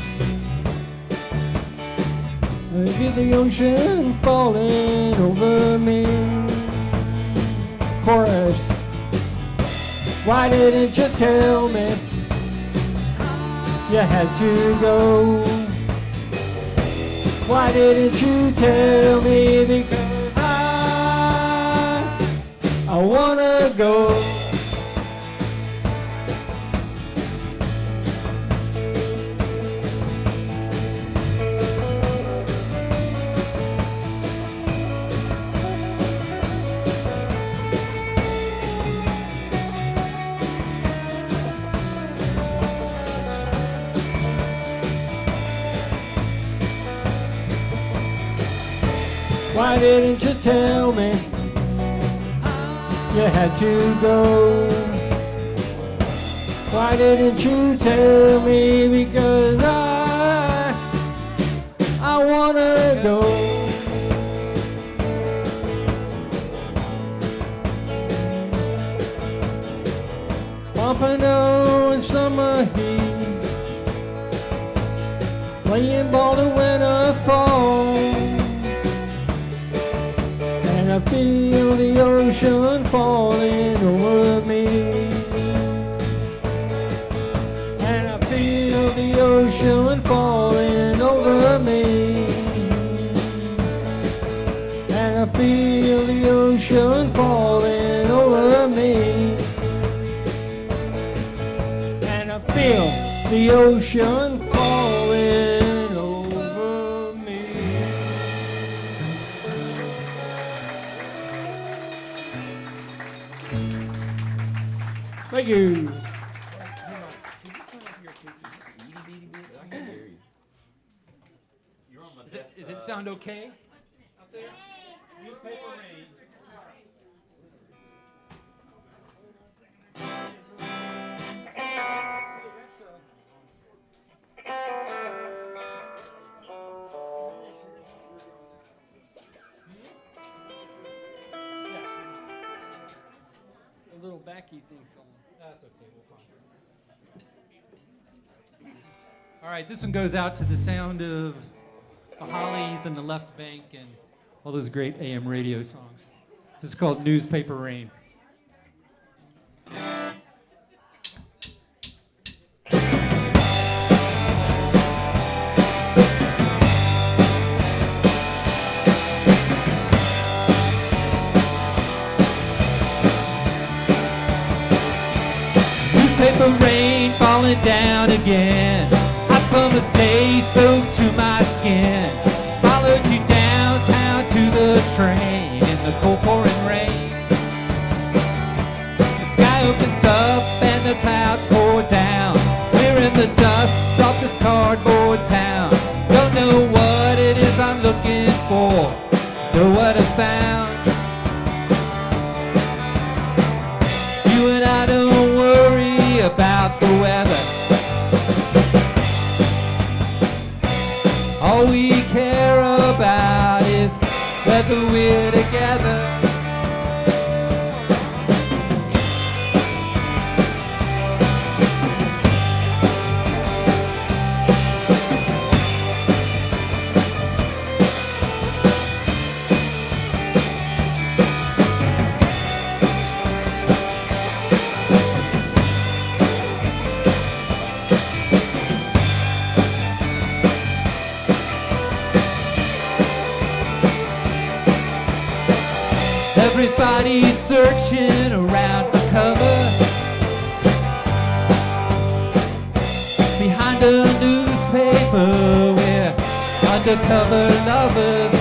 I feel the ocean falling over me. Chorus. Why didn't you tell me you had to go? Why didn't you tell me? Because I wanna go. Why didn't you tell me you had to go. Why didn't you tell me? Because I wanna go. Pompano in summer heat, playing ball to winter fall, and I feel the ocean falling over me, and I feel the ocean falling over me, and I feel the ocean falling over me. Feel the ocean falling over me. Thank you. Is it sound okay up there? Newspaper rain. A little backy thing from. That's okay, we'll find it. All right, this one goes out to the sound of the Hollies and the Left Bank and all those great AM radio songs. This is called Newspaper Rain. Newspaper rain falling down again. Hot summer's day soaked to my skin. Followed you downtown to the train in the cold pouring rain. The sky opens up and the clouds pour down. Clearing the dust off this cardboard town. Don't know what it is I'm looking for. Know what I found. You and I don't worry about the weather. All we care about is whether we're together. Everybody's searching around for cover behind a newspaper. We're undercover lovers.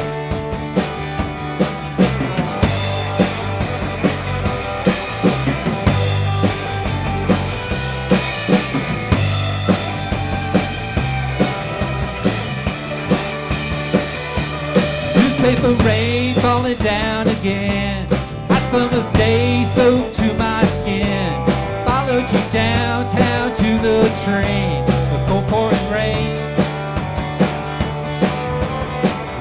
Newspaper rain falling down again. Hot summer's day soaked to my skin. Followed you downtown to the train. The cold pouring rain.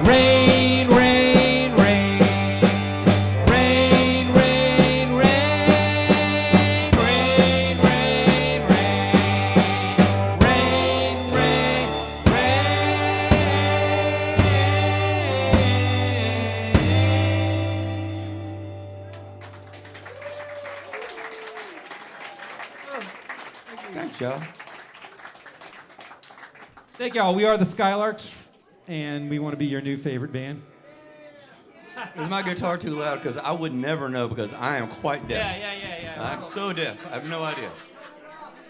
Rain, rain, rain. Rain, rain, rain. Rain, rain, rain. Rain, rain, Thanks, y'all. Thank y'all. We are the Skylarks, and we want to be your new favorite band. Is my guitar too loud? Because I would never know because I am quite deaf. Yeah. I'm so deaf. I have no idea.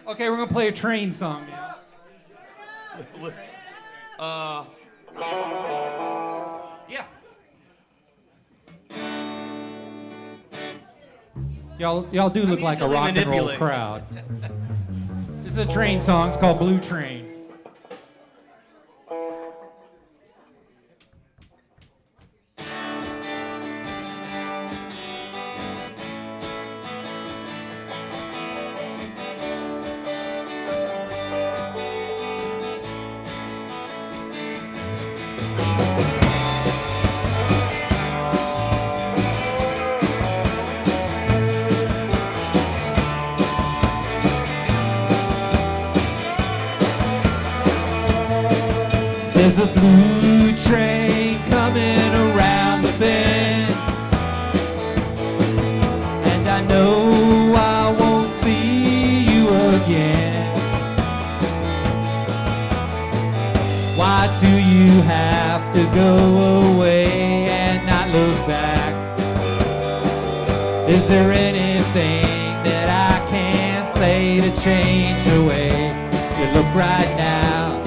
Okay, we're gonna play a train song now. Yeah. Y'all do look like a easily rock and roll manipulated. crowd. This is a train song. It's called Blue Train. There's a blue train coming around the bend, and I know I won't see you again. Why do you have to go away and not look back? Is there anything that I can say to change the way you look right now?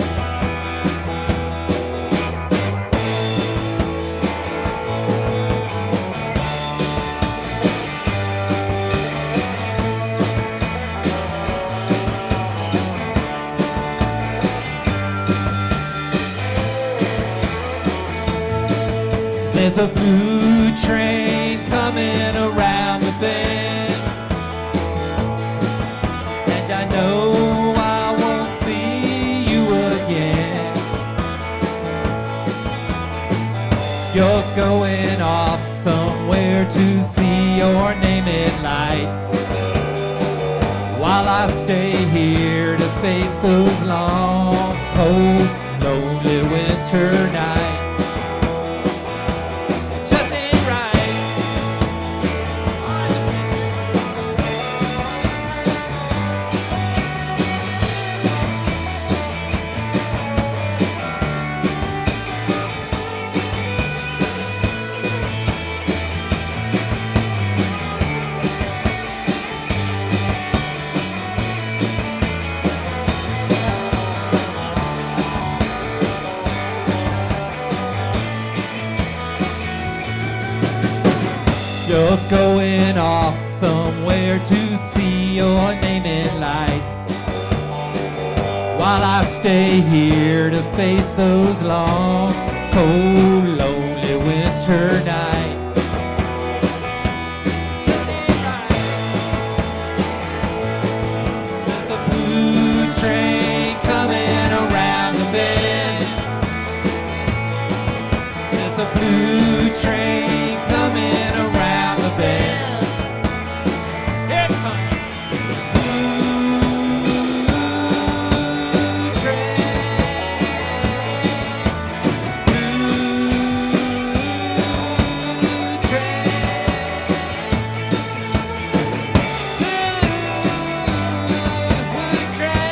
There's a blue train coming around the bend, and I know I won't see you again. You're going off somewhere to see your name in lights, while I stay here to face those long, cold, lonely winter nights. You're going off somewhere to see your name in lights, while I stay here to face those long, cold, lonely winter nights. There's a blue train coming around the bend. There's a blue train coming around the bend. Here it comes. Blue train. Blue train. Blue train.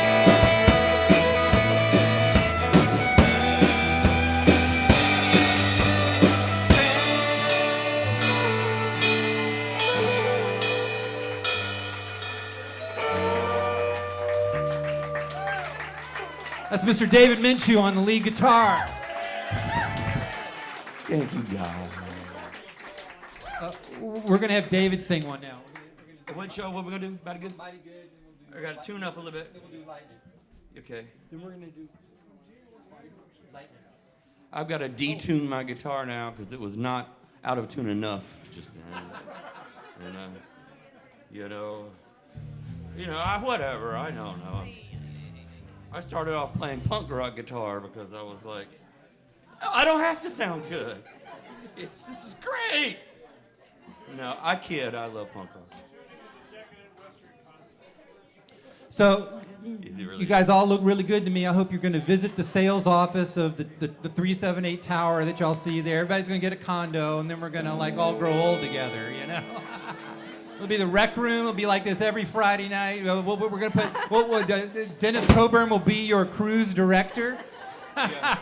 That's Mr. David Minshew on the lead guitar. Thank you, guys. We're gonna have David sing one now. What show? What we gonna do? Mighty good. Mighty good. I gotta tune up a little bit. Then we'll do lightning. Okay. Then we're gonna do. Lightning. I've got to detune my guitar now because it was not out of tune enough just then. And whatever. I don't know. I started off playing punk rock guitar because I was like, I don't have to sound good. This is great. No, I kid. I love punk rock. So, really you guys all look really good to me. I hope you're going to visit the sales office of the 378 tower that y'all see there. Everybody's going to get a condo, and then we're going to like all grow old together, you know? It'll be the rec room. It'll be like this every Friday night. We're going to put, Dennis Coburn will be your cruise director. I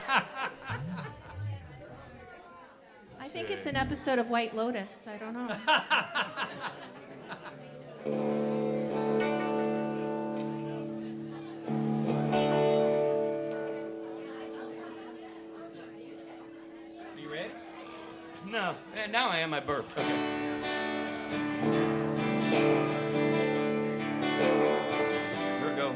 think it's an episode of White Lotus. I don't know. Are you ready? No, now I am. I burped. Okay. Here we go.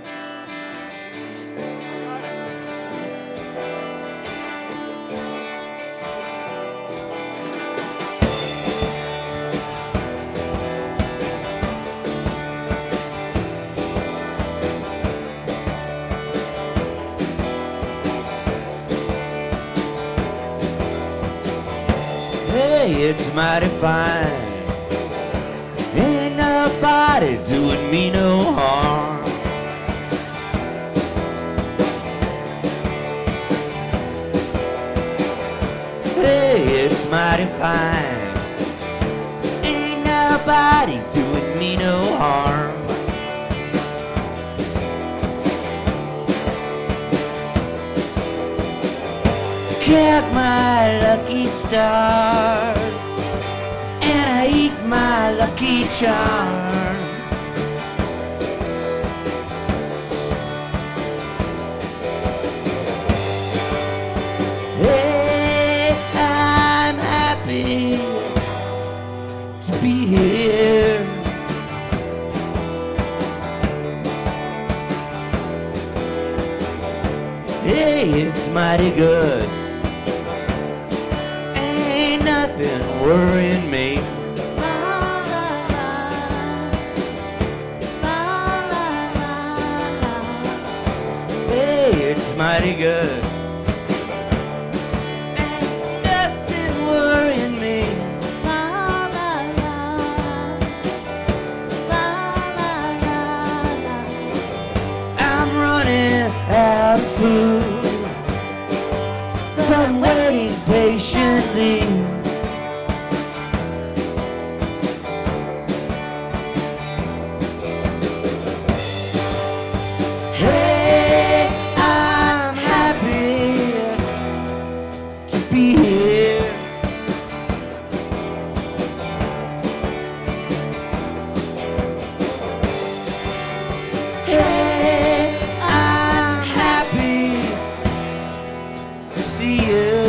Hey, it's mighty fine. Ain't nobody doing me no harm. it's mighty fine. Ain't nobody doing me no harm. Count my lucky stars, and I eat my lucky charms. Hey, I'm happy to be here. Hey, it's mighty good. Ain't nothing worrying me. Hey, it's mighty good. Ain't nothing worrying me. I'm running out of food, but I'm waiting patiently. Hey, I'm happy to be here. Hey, I'm happy to see you.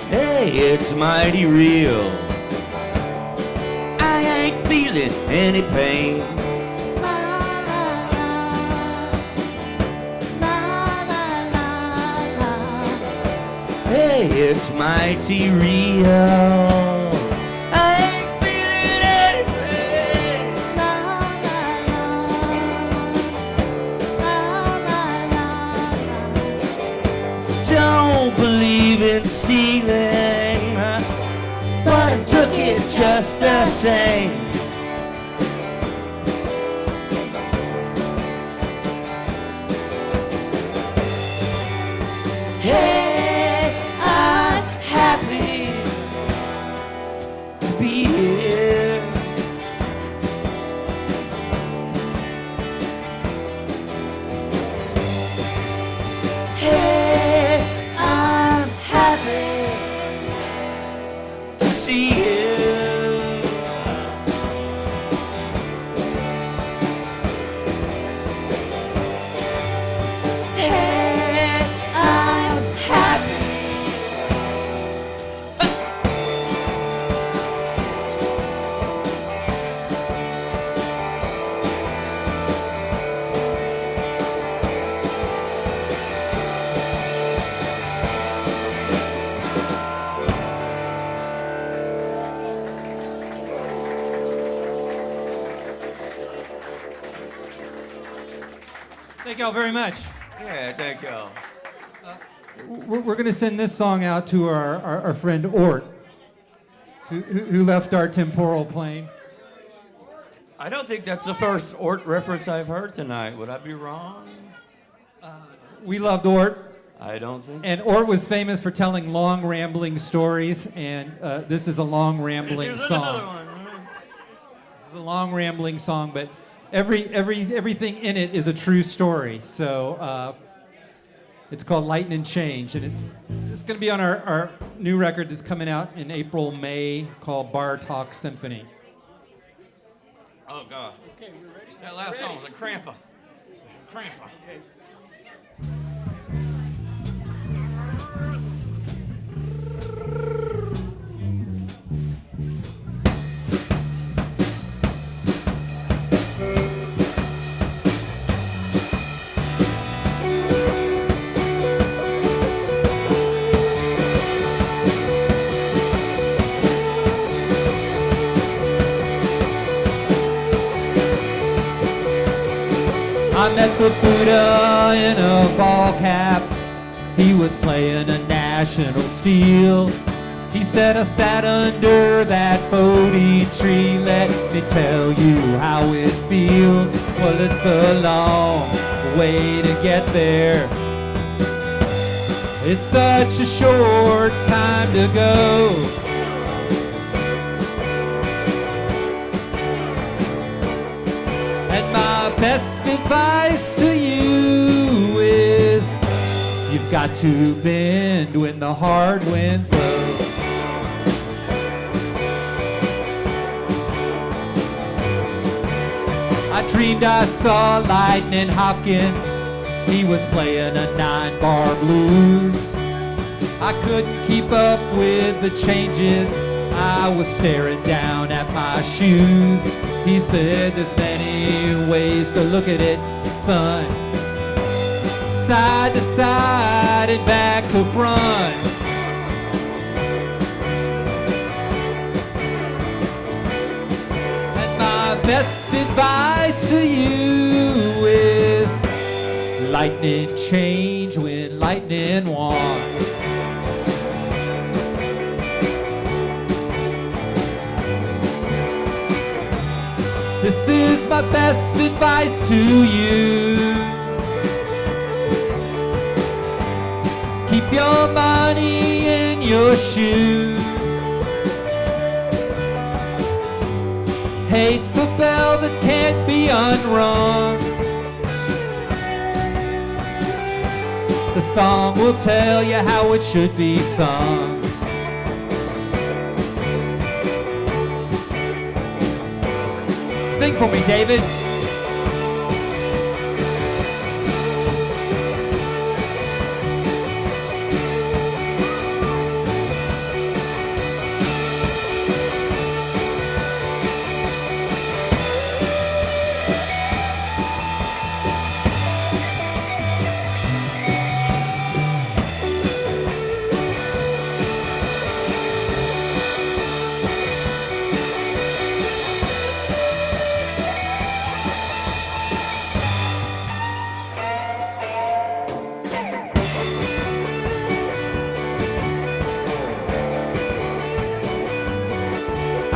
Hey, it's mighty real. I ain't feeling any pain. Hey, it's mighty real. I ain't feeling any pain. Don't believe in stealing, but I took it just the same. Hey, I'm happy to be here. Hey, I'm happy to see you. Hey, I'm happy. Thank y'all very much. Yeah, thank y'all. We're going to send this song out to our friend Ort, who left our temporal plane. I don't think that's the first Ort reference I've heard tonight. Would I be wrong? We loved Ort, I don't think and Ort was famous for telling long, rambling stories, and this is a long, rambling Here's another song. one. This is a long, rambling song, but everything in it is a true story. So it's called Lighten and Change, and it's going to be on our new record that's coming out in April, May, called Bar Talk Symphony. Oh, God. Okay, we're ready? That last song was a cramper. Cramper. Okay. I met the Buddha in a ball cap. He was playing a national steel. He said, I sat under that Bodhi tree. Let me tell you how it feels. Well, it's a long way to get there. It's such a short time to go. And my best advice to you is you've got to bend when the hard winds blow. I dreamed I saw Lightning Hopkins. He was playing a 9-bar blues. I couldn't keep up with the changes. I was staring down at my shoes. He said, there's many ways to look at it, son. Side to side and back to front. And my best advice to you is lightning change when lightning wants. This is my best advice to you. Keep your money in your shoe. Hate's a bell that can't be unrung. The song will tell you how it should be sung. Sing for me, David.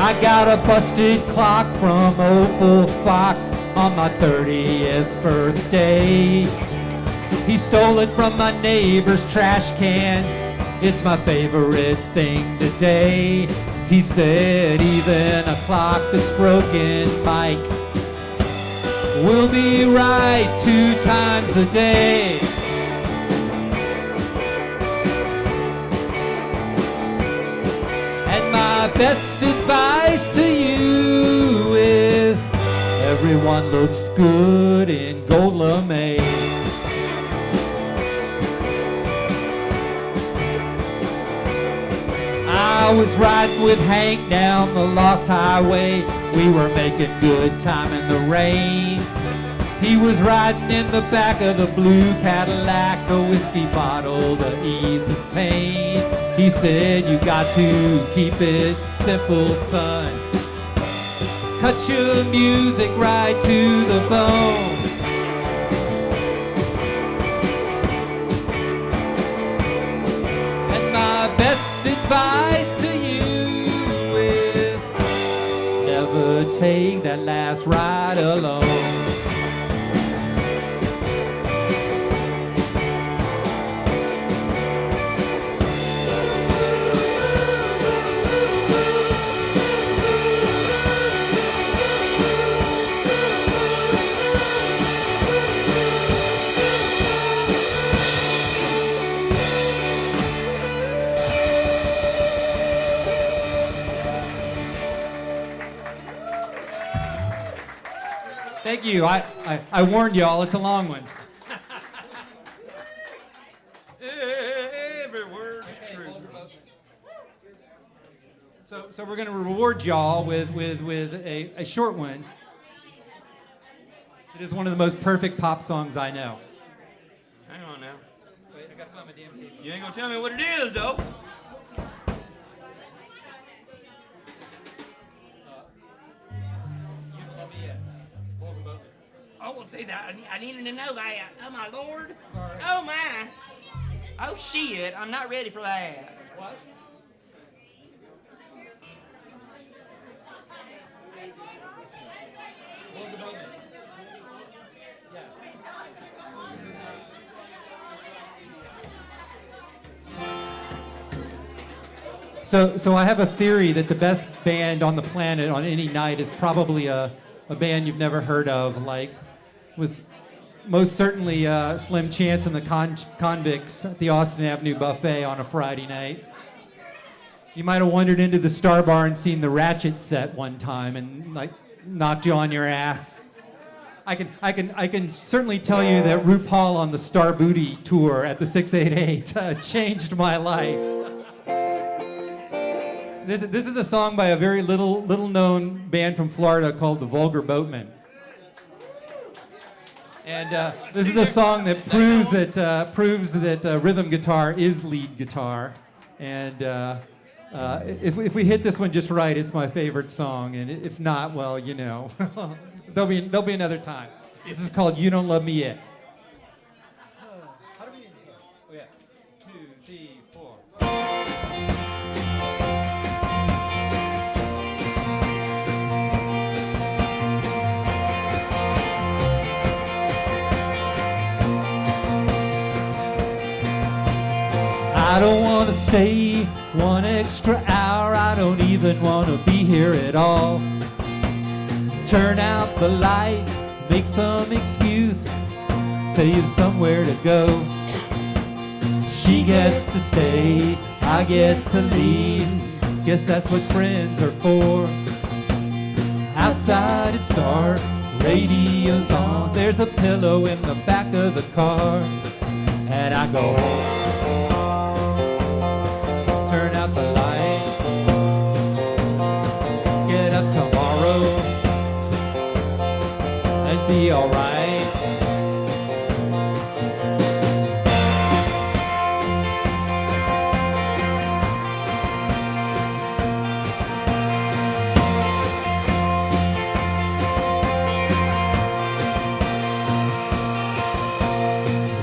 I got a busted clock from Opal Fox on my 30th birthday. He stole it from my neighbor's trash can. It's my favorite thing today. He said, even a clock that's broken, Mike, will be right 2 times a day. And my best advice to you is everyone looks good in gold lame. I was riding with Hank down the Lost Highway. We were making good time in the rain. He was riding in the back of the blue Cadillac, a whiskey bottle to ease his pain. He said, you got to keep it simple, son. Cut your music right to the bone. And my best advice to you is never take that last ride alone. Thank you. I warned y'all, it's a long one. Every word is true. So we're going to reward y'all with a short one. It is one of the most perfect pop songs I know. Hang on now. Wait, I gotta find my damn tape. You ain't gonna tell me what it is, though. You don't love me yet. Hold them both. Oh, well, see that. I needed to know that. Oh, my Lord. Sorry. Oh, my. Oh, shit. I'm not ready for that. What? Hold them both. Yeah. So I have a theory that the best band on the planet on any night is probably a band you've never heard of, like was most certainly Slim Chance and the Convicts at the Austin Avenue Buffet on a Friday night. You might have wandered into the Star Bar and seen the Ratchet set one time and like knocked you on your ass. I can certainly tell you that RuPaul on the Star Booty tour at the 688 changed my life. This is a song by a very little known band from Florida called the Vulgar Boatmen. And this is a song that proves that rhythm guitar is lead guitar. And if we hit this one just right, it's my favorite song. And if not, well, you know, there'll be another time. This is called "You Don't Love Me Yet." How do we end here? Oh yeah, 2, 3, 4. I don't want to stay one extra hour. I don't even want to be here at all. Turn out the light, make some excuse, say you've somewhere to go. She gets to stay, I get to leave. Guess that's what friends are for. Outside it's dark, radio's on. There's a pillow in the back of the car. And I go, turn out the light, get up tomorrow and be alright.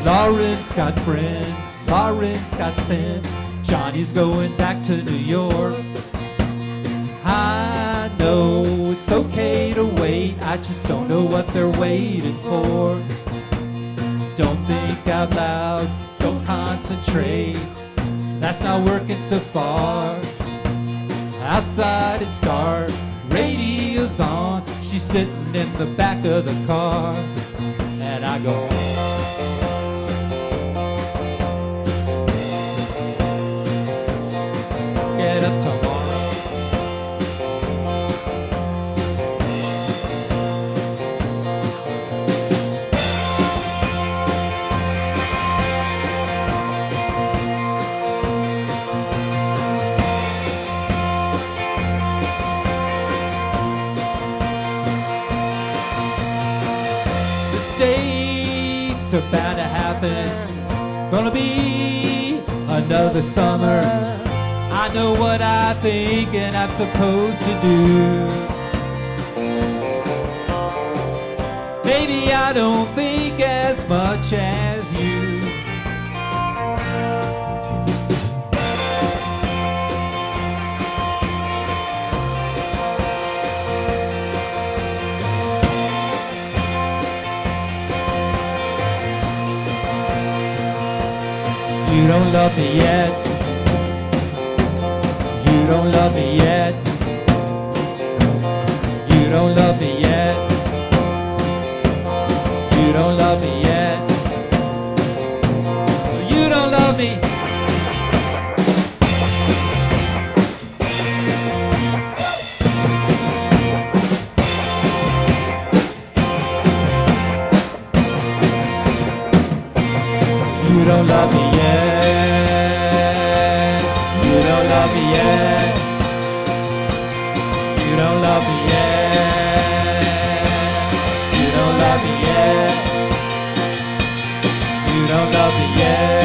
Lawrence got friends, Lawrence got sense. Johnny's going back to New York. I know it's okay to wait, I just don't know what they're waiting for. Don't think out loud, don't concentrate, that's not working so far. Outside it's dark, radio's on, she's sitting in the back of the car. And I go, get up tomorrow. Mistakes are bound to happen. Gonna be another summer. I know what I think and I'm supposed to do. Maybe I don't think as much as you. You don't love me yet. You don't love me yet. You don't love me yet. You don't love me yet. You don't love me. You don't love me yet. You don't love me yet. You don't love me yet. You don't love me yet. You don't love me yet.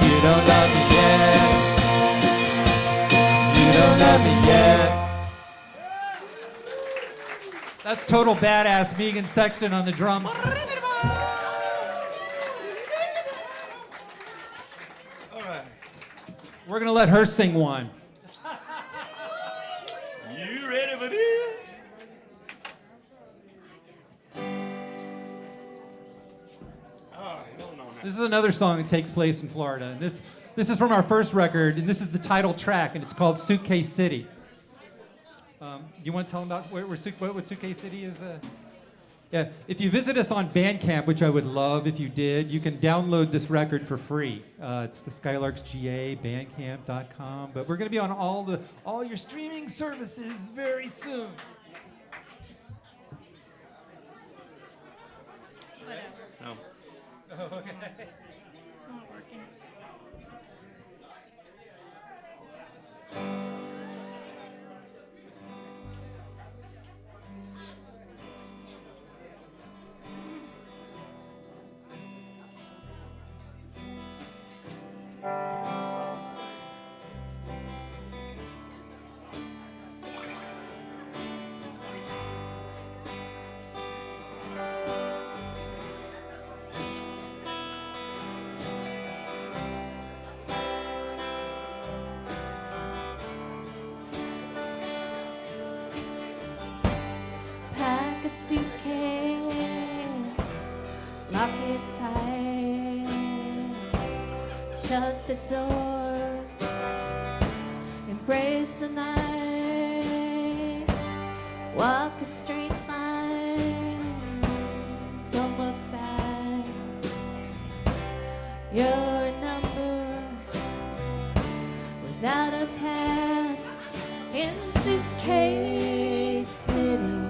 You don't love me yet. You don't love me yet. That's total badass Megan Sexton on the drums. We're gonna let her sing one. You ready for this? This is another song that takes place in Florida. This This is from our first record, and this is the title track, and it's called Suitcase City. You want to tell them about what Suitcase City is? Yeah, if you visit us on Bandcamp, which I would love if you did, you can download this record for free. It's the Skylarks GA, bandcamp.com. But we're going to be on all your streaming services very soon. No. Oh, okay. It's not working. Pack a suitcase, lock it tight, shut the door, embrace the night, walk a straight line, don't look back. Your number without a past in Suitcase City.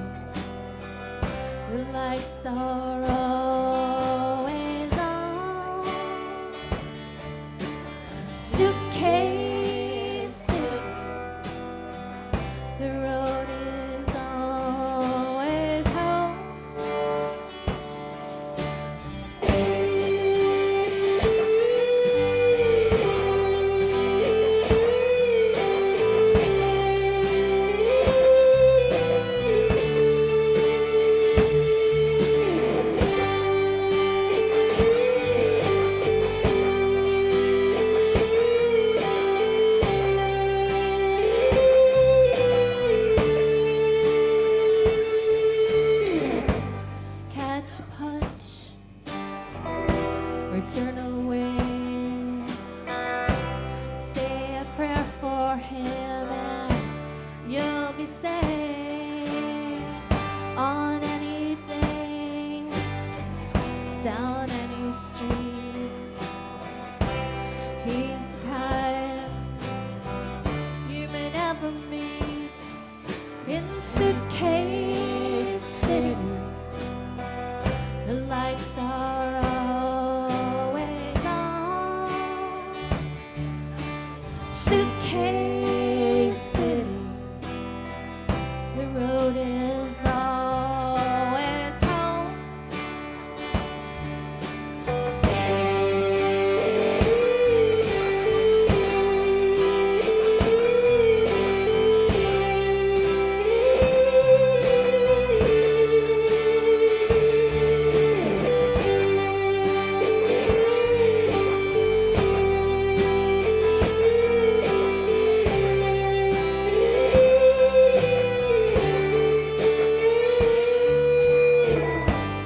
The lights are always on. Suitcase City. The road is always home. Catch a punch or turn away. Say a prayer for him and you'll be safe on any day, down any street. He's the kind you may never meet in Suitcase City. The lights are always on. Suitcase City. The road is always home.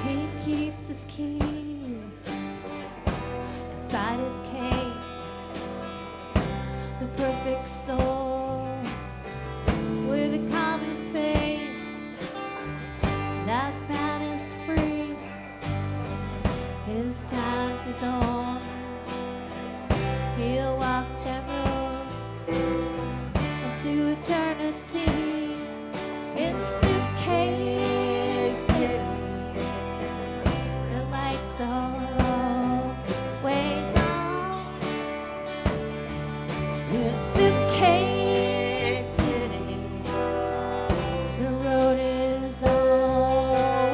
He keeps his keys inside his case. The perfect soul with a common face. That man is free. His time's his own. He'll walk that road into eternity in Suitcase City. The lights are always on. In Suitcase City. The road is always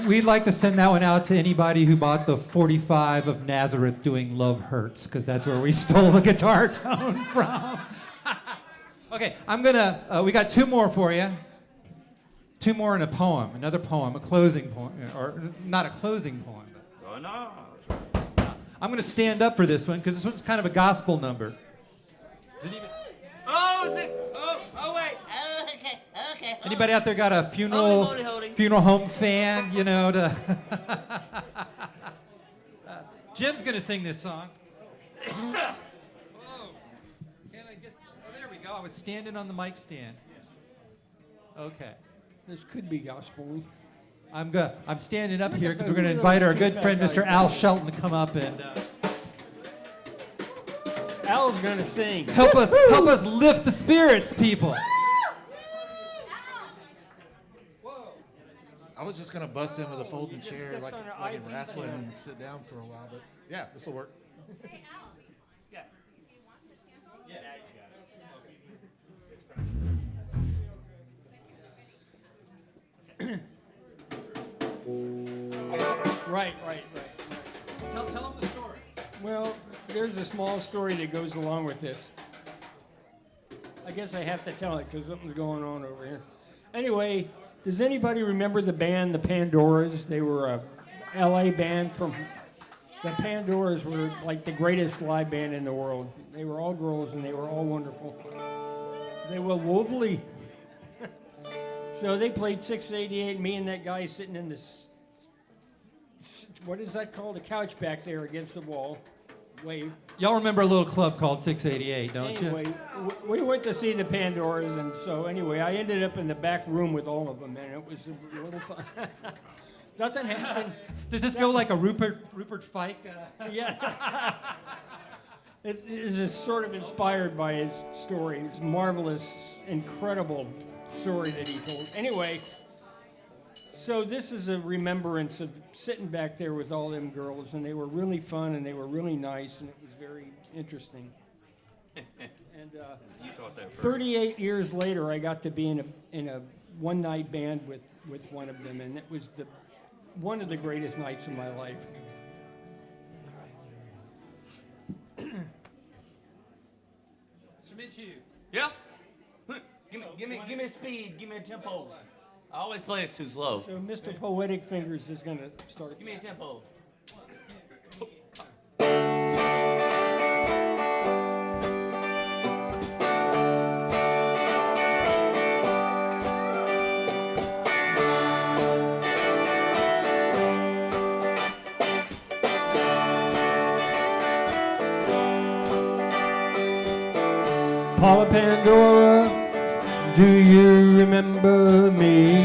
We'd like to send that one out to anybody who bought the 45 of Nazareth doing Love Hurts, because that's where we stole the guitar tone from. Okay, we got 2 more for you. 2 more in a poem, another poem, a closing poem, or not a closing poem. Oh, no. I'm gonna stand up for this one, because this one's kind of a gospel number. Wait. Okay. Anybody out there got a funeral home fan, to... Jim's gonna sing this song. Whoa. Can I get... Oh, there we go. I was standing on the mic stand. Okay. This could be gospel. I'm standing up here because we're going to invite our good friend Mr. Al Shelton to come up and Al's gonna sing. help us lift the spirits, people. I was just gonna bust in with a folding just chair stepped like on an in IV wrestling pen. and sit down for a while, but yeah, this will work. Right. Tell them the story. Well, there's a small story that goes along with this. I guess I have to tell it because something's going on over here. Anyway, does anybody remember the band, the Pandoras? They were a LA band from... The Pandoras were like the greatest live band in the world. They were all girls and they were all wonderful. They were lovely. So they played 688, me and that guy sitting in this... What is that called? A couch back there against the wall. Wave. Y'all remember a little club called 688, don't you? Anyway, we went to see the Pandoras, and so anyway, I ended up in the back room with all of them, and it was a little fun. Nothing happened. Does this go like a Rupert Fike? Yeah. It is just sort of inspired by his story, his marvelous, incredible story that he told. Anyway, so this is a remembrance of sitting back there with all them girls, and they were really fun, and they were really nice, and it was very interesting. And You thought that first. 38 years later, I got to be in a one-night band with one of them, and it was one of the greatest nights of my life. Mr. Minshew. Yeah. Give me speed. Give me a tempo. I always play it too slow. So Mr. Poetic Fingers is going to start. Give me a tempo. Paula Pandora, do you remember me?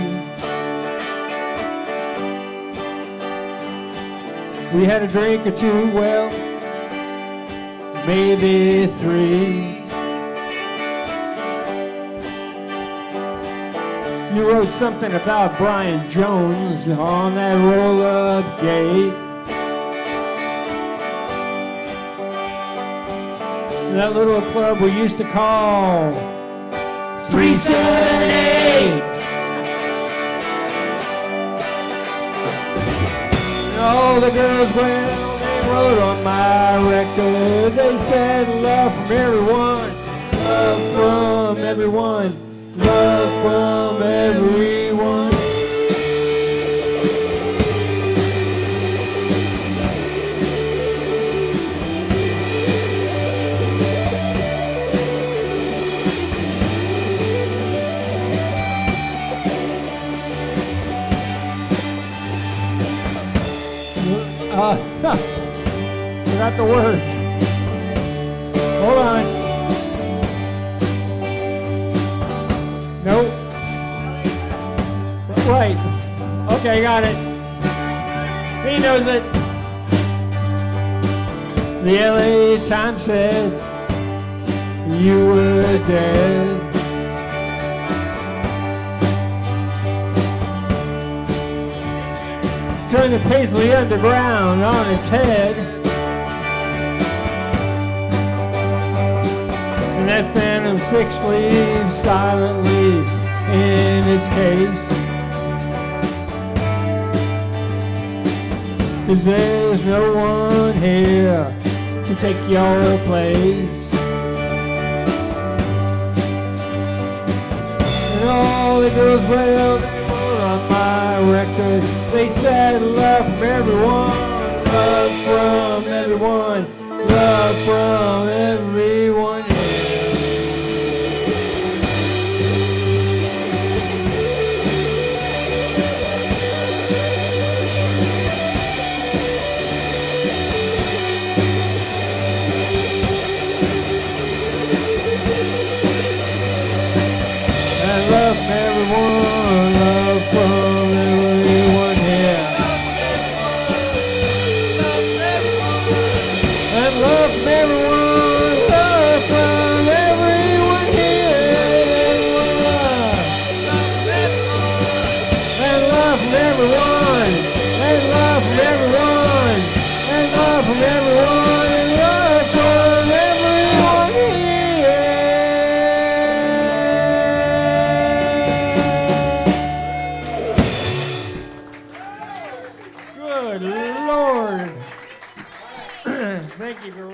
We had a drink or two, well, maybe 3. You wrote something about Brian Jones on that roll-up gate. That little club we used to call 378. And all the girls, well, they wrote on my record. They said love from everyone, love from everyone, love from everyone. Forgot the words. Hold on. Nope. Right. Okay, got it. He knows it. The LA Times said you were dead. Turn the Paisley Underground on its head. And that Phantom 6 leaves silently in its case. 'cause there's no one here to take your place. And all the girls, well, they were on my record. They said love from everyone, love from everyone, love from everyone. Love from everyone, love from everyone here. And love from everyone, love from everyone here. And love from everyone, and love from everyone, and love from everyone, and love from everyone here. Good Lord. Thank you, girl.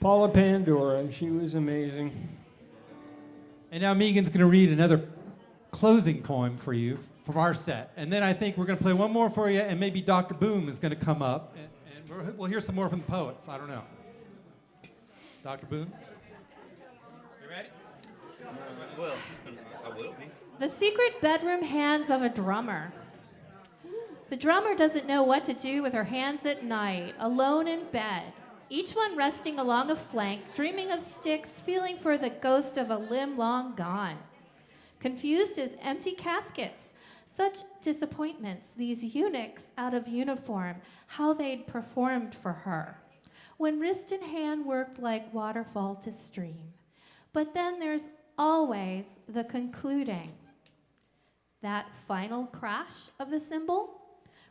Paula Pandora, she was amazing. And now Megan's going to read another closing poem for you from our set. And then I think we're going to play one more for you, and maybe Dr. Boom is going to come up, and we'll hear some more from the poets. I don't know. Dr. Boom? You ready? Well, I will be. The secret bedroom hands of a drummer. The drummer doesn't know what to do with her hands at night, alone in bed, each one resting along a flank, dreaming of sticks, feeling for the ghost of a limb long gone. Confused as empty caskets, such disappointments, these eunuchs out of uniform, how they'd performed for her, when wrist and hand worked like waterfall to stream. But then there's always the concluding, that final crash of the cymbal,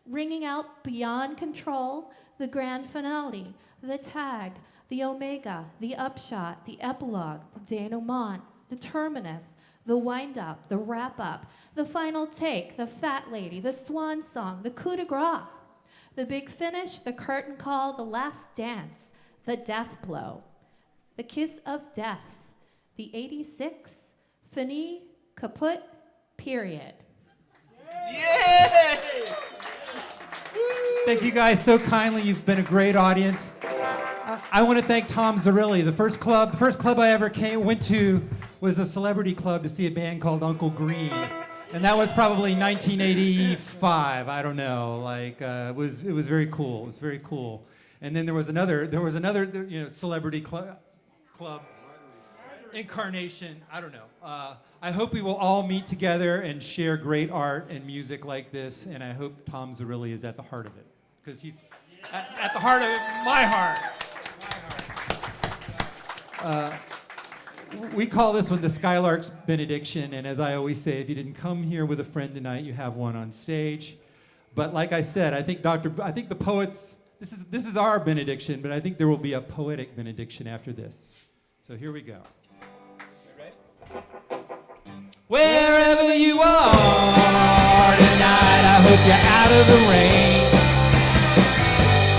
ringing out beyond control, the grand finale, the tag, the omega, the upshot, the epilogue, the denouement, the terminus, the wind-up, the wrap-up, the final take, the fat lady, the swan song, the coup de grace, the big finish, the curtain call, the last dance, the death blow, the kiss of death, the 86, fini, kaput, period. Thank you guys so kindly. You've been a great audience. I want to thank Tom Farrilli. The first club I ever went to was a celebrity club to see a band called Uncle Green. And that was probably 1985. I don't know. Like it was very cool. It was very cool. And then there was another celebrity club incarnation. I don't know. I hope we will all meet together and share great art and music like this. And I hope Tom Farrilli is at the heart of it, because he's at the heart of it, my heart. We call this one the Skylarks benediction, and as I always say, if you didn't come here with a friend tonight, you have one on stage. But like I said, I think the poets, this is our benediction, but I think there will be a poetic benediction after this. So here we go. Ready? Wherever you are tonight, I hope you're out of the rain.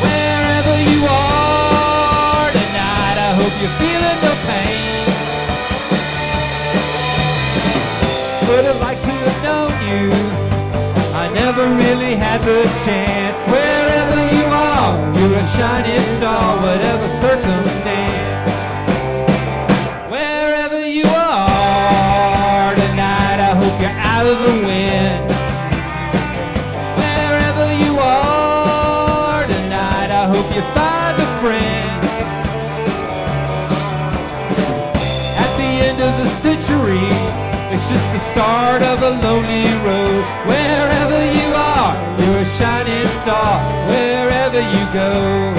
Wherever you are tonight, I hope you're feeling no pain. Would have liked to have known you, I never really had the chance. Wherever you are, you're a shining star, whatever circumstance. Wherever you are tonight, I hope you're out of the wind. Wherever you are tonight, I hope you find a friend. At the end of the century, it's just the start of a lonely road. Wherever you are, you're a shining star, wherever you go.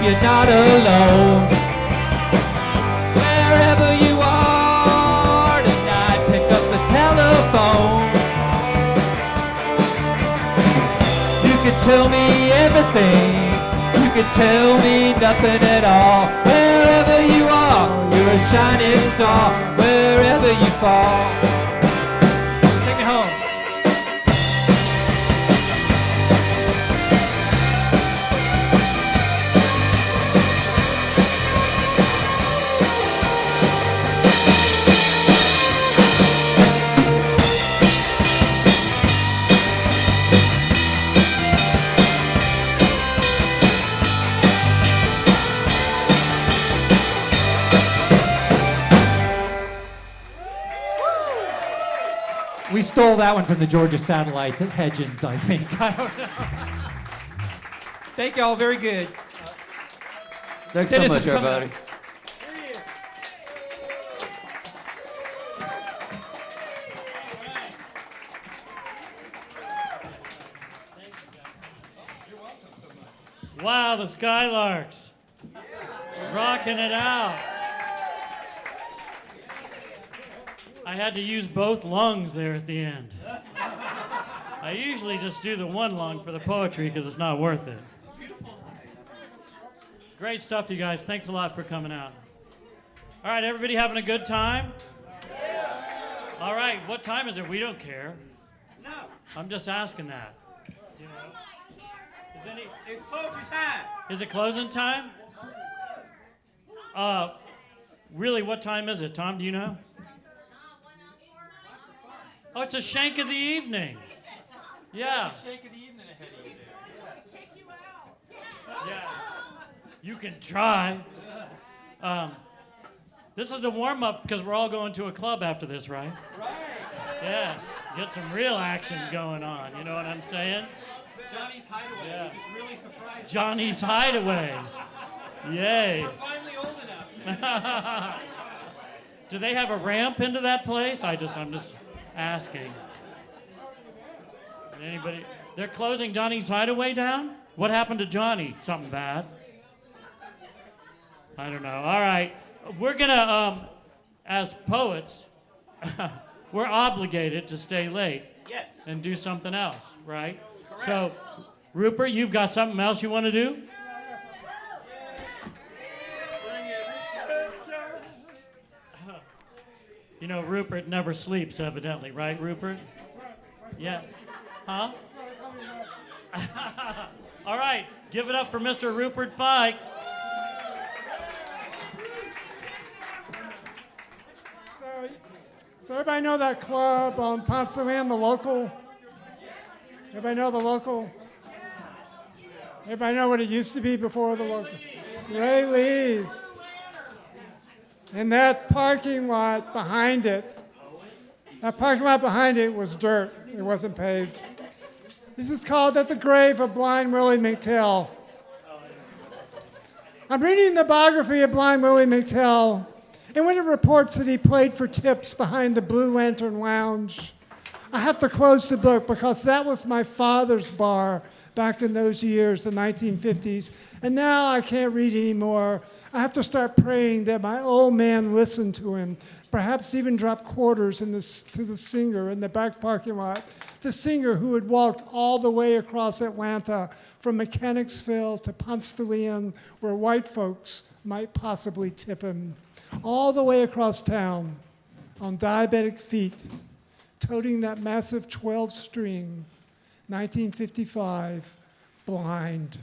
you're not alone. Wherever you are tonight, pick up the telephone. You can tell me everything, you can tell me nothing at all. Wherever you are, you're a shining star. Wherever you fall. Take me home. We stole that one from the Georgia Satellites at Hedgens, I think. I don't know. Thank you all. Very good. Thanks so Dennis much, is coming everybody. up. Wow, the Skylarks. Rocking it out. I had to use both lungs there at the end. I usually just do the one lung for the poetry because it's not worth it. Great stuff, you guys. Thanks a lot for coming out. All right, everybody having a good time? All right, what time is it? We don't care. No, I'm just asking that. You know? it's poetry time. Is it closing time? Really, what time is it? Tom, do you know? Oh, it's a shank of the evening. Yeah. Shake of the evening ahead of you there. Yeah. You can try. This is the warm-up because we're all going to a club after this, right? Right. Yeah. Get some real action going on. You know what I'm saying? Johnny's Hideaway, Yeah. which is really surprising. Johnny's Hideaway. Yay. Finally old enough. Do they have a ramp into that place? I'm just asking. Anybody? They're closing Johnny's Hideaway down? What happened to Johnny? Something bad? I don't know. All right. We're going to, as poets, we're obligated to stay late Yes. and do something else, right? Correct. So, Rupert, you've got something else you want to do? You know, Rupert never sleeps, evidently, right, Rupert? Yeah. Huh? All right, give it up for Mr. Rupert Fike. So everybody know that club on Ponce de Leon, the local? Everybody know the local? Everybody know what it used to be before the local? Ray Lee's. And that parking lot behind it was dirt. It wasn't paved. This is called At the Grave of Blind Willie McTell. I'm reading the biography of Blind Willie McTell, and when it reports that he played for tips behind the Blue Lantern Lounge, I have to close the book because that was my father's bar back in those years, the 1950s, and now I can't read anymore. I have to start praying that my old man listened to him, perhaps even drop quarters to the singer in the back parking lot, the singer who had walked all the way across Atlanta from Mechanicsville to Ponce de Leon, where white folks might possibly tip him, all the way across town on diabetic feet, toting that massive 12-string, 1955, blind.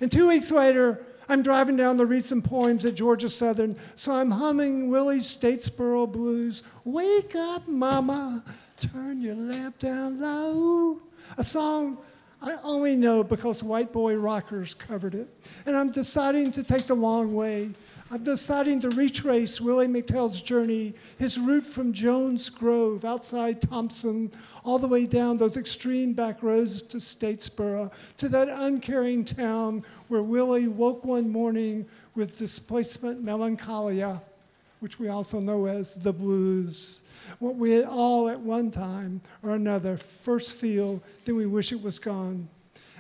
And 2 weeks later, I'm driving down to read some poems at Georgia Southern, so I'm humming Willie's Statesboro Blues. Wake up, mama, turn your lamp down low. A song I only know because White Boy Rockers covered it. And I'm deciding to take the long way. I'm deciding to retrace Willie McTell's journey, his route from Jones Grove outside Thompson, all the way down those extreme back roads to Statesboro, to that uncaring town where Willie woke one morning with displacement melancholia, which we also know as the blues. What we all at one time or another first feel, then we wish it was gone.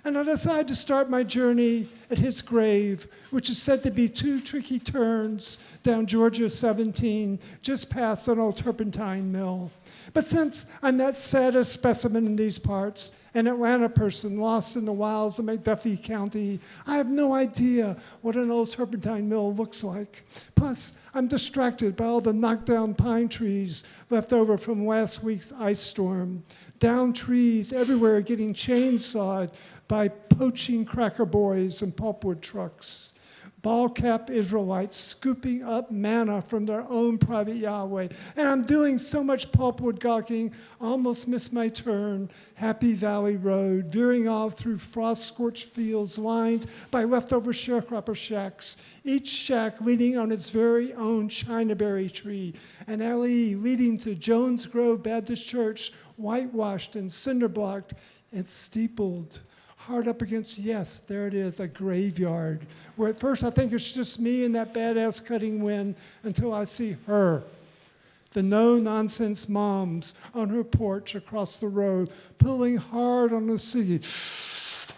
And I decided to start my journey at his grave, which is said to be 2 tricky turns down Georgia 17, just past an old turpentine mill. But since I'm that saddest specimen in these parts, an Atlanta person lost in the wilds of McDuffie County, I have no idea what an old turpentine mill looks like. Plus, I'm distracted by all the knockdown pine trees left over from last week's ice storm. Downed trees everywhere getting chainsawed by poaching cracker boys and pulpwood trucks. Ball-cap Israelites scooping up manna from their own private Yahweh. And I'm doing so much pulpwood gawking, I almost missed my turn. Happy Valley Road, veering off through frost-scorched fields lined by leftover sharecropper shacks, each shack leaning on its very own chinaberry tree. An alley leading to Jones Grove Baptist Church, whitewashed and cinder-blocked and steepled. Hard up against, yes, there it is, a graveyard, where at first I think it's just me and that badass cutting wind until I see her, the no-nonsense moms on her porch across the road, pulling hard on the seat.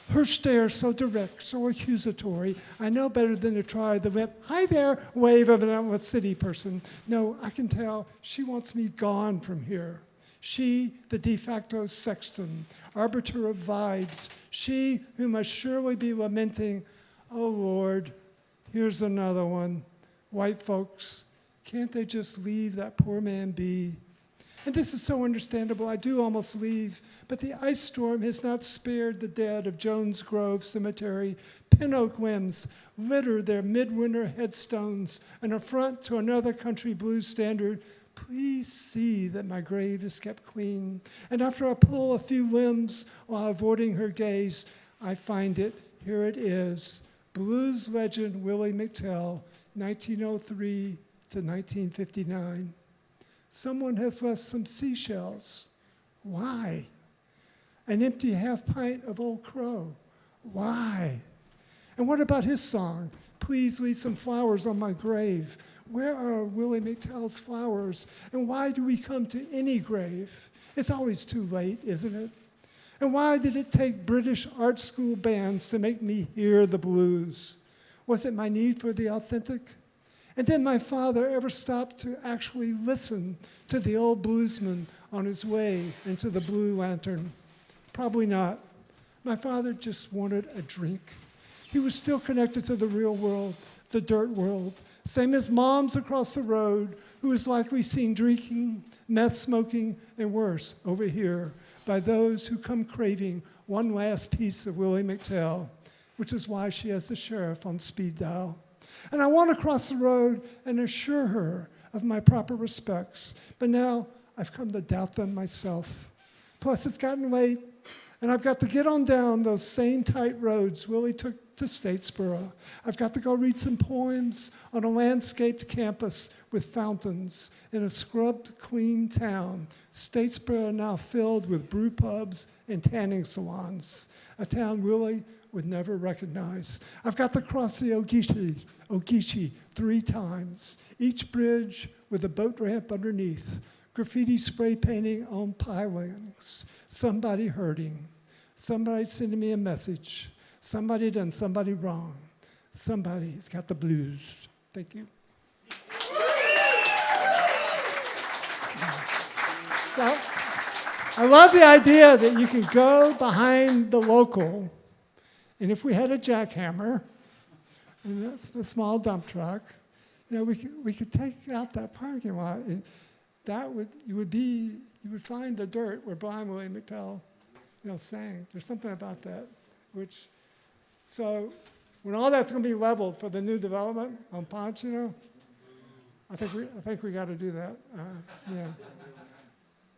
Her stare so direct, so accusatory. I know better than to try the limp, hi there, wave of an Outlet City person. No, I can tell she wants me gone from here. She, the de facto sexton, arbiter of vibes, she who must surely be lamenting, oh Lord, here's another one. White folks, can't they just leave that poor man be? And this is so understandable, I do almost leave, but the ice storm has not spared the dead of Jones Grove Cemetery. Pin oak limbs litter their midwinter headstones, an affront to another country blues standard. Please see that my grave is kept clean. And after I pull a few limbs while avoiding her gaze, I find it. Here it is. Blues legend Willie McTell, 1903 to 1959. Someone has left some seashells. Why? An empty half pint of Old Crow. Why? And what about his song? Please leave some flowers on my grave. Where are Willie McTell's flowers? And why do we come to any grave? It's always too late, isn't it? And why did it take British art school bands to make me hear the blues? Was it my need for the authentic? And did my father ever stop to actually listen to the old bluesman on his way into the Blue Lantern? Probably not. My father just wanted a drink. He was still connected to the real world, the dirt world, same as moms across the road who is likely seen drinking, meth smoking, and worse over here by those who come craving one last piece of Willie McTell, which is why she has the sheriff on speed dial. And I want to cross the road and assure her of my proper respects, but now I've come to doubt them myself. Plus, it's gotten late, and I've got to get on down those same tight roads Willie took to Statesboro. I've got to go read some poems on a landscaped campus with fountains in a scrubbed, clean town. Statesboro now filled with brew pubs and tanning salons, a town Willie would never recognize. I've got to cross the Ogeechee 3 times, each bridge with a boat ramp underneath, graffiti spray painting on pilings, somebody hurting, somebody sending me a message, somebody done somebody wrong, somebody's got the blues. Thank you. So, I love the idea that you can go behind the local, and if we had a jackhammer, and that's a small dump truck, you know, we could take out that parking lot, and you would find the dirt where Brian Willie McTell, sang. There's something about that, so when all that's going to be leveled for the new development on Ponce, I think we got to do that.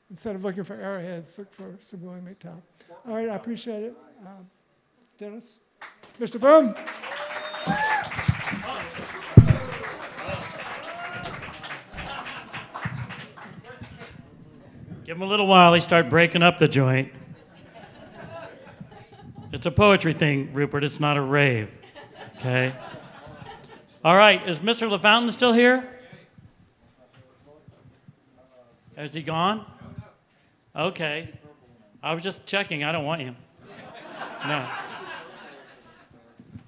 Instead of looking for arrowheads, look for some Willie McTell. All right, I appreciate it. Dennis? Mr. Boom? Give him a little while, he start breaking up the joint. It's a poetry thing, Rupert, it's not a rave, okay? All right, is Mr. LaFountain still here? Is he gone? Okay. I was just checking, I don't want you. No.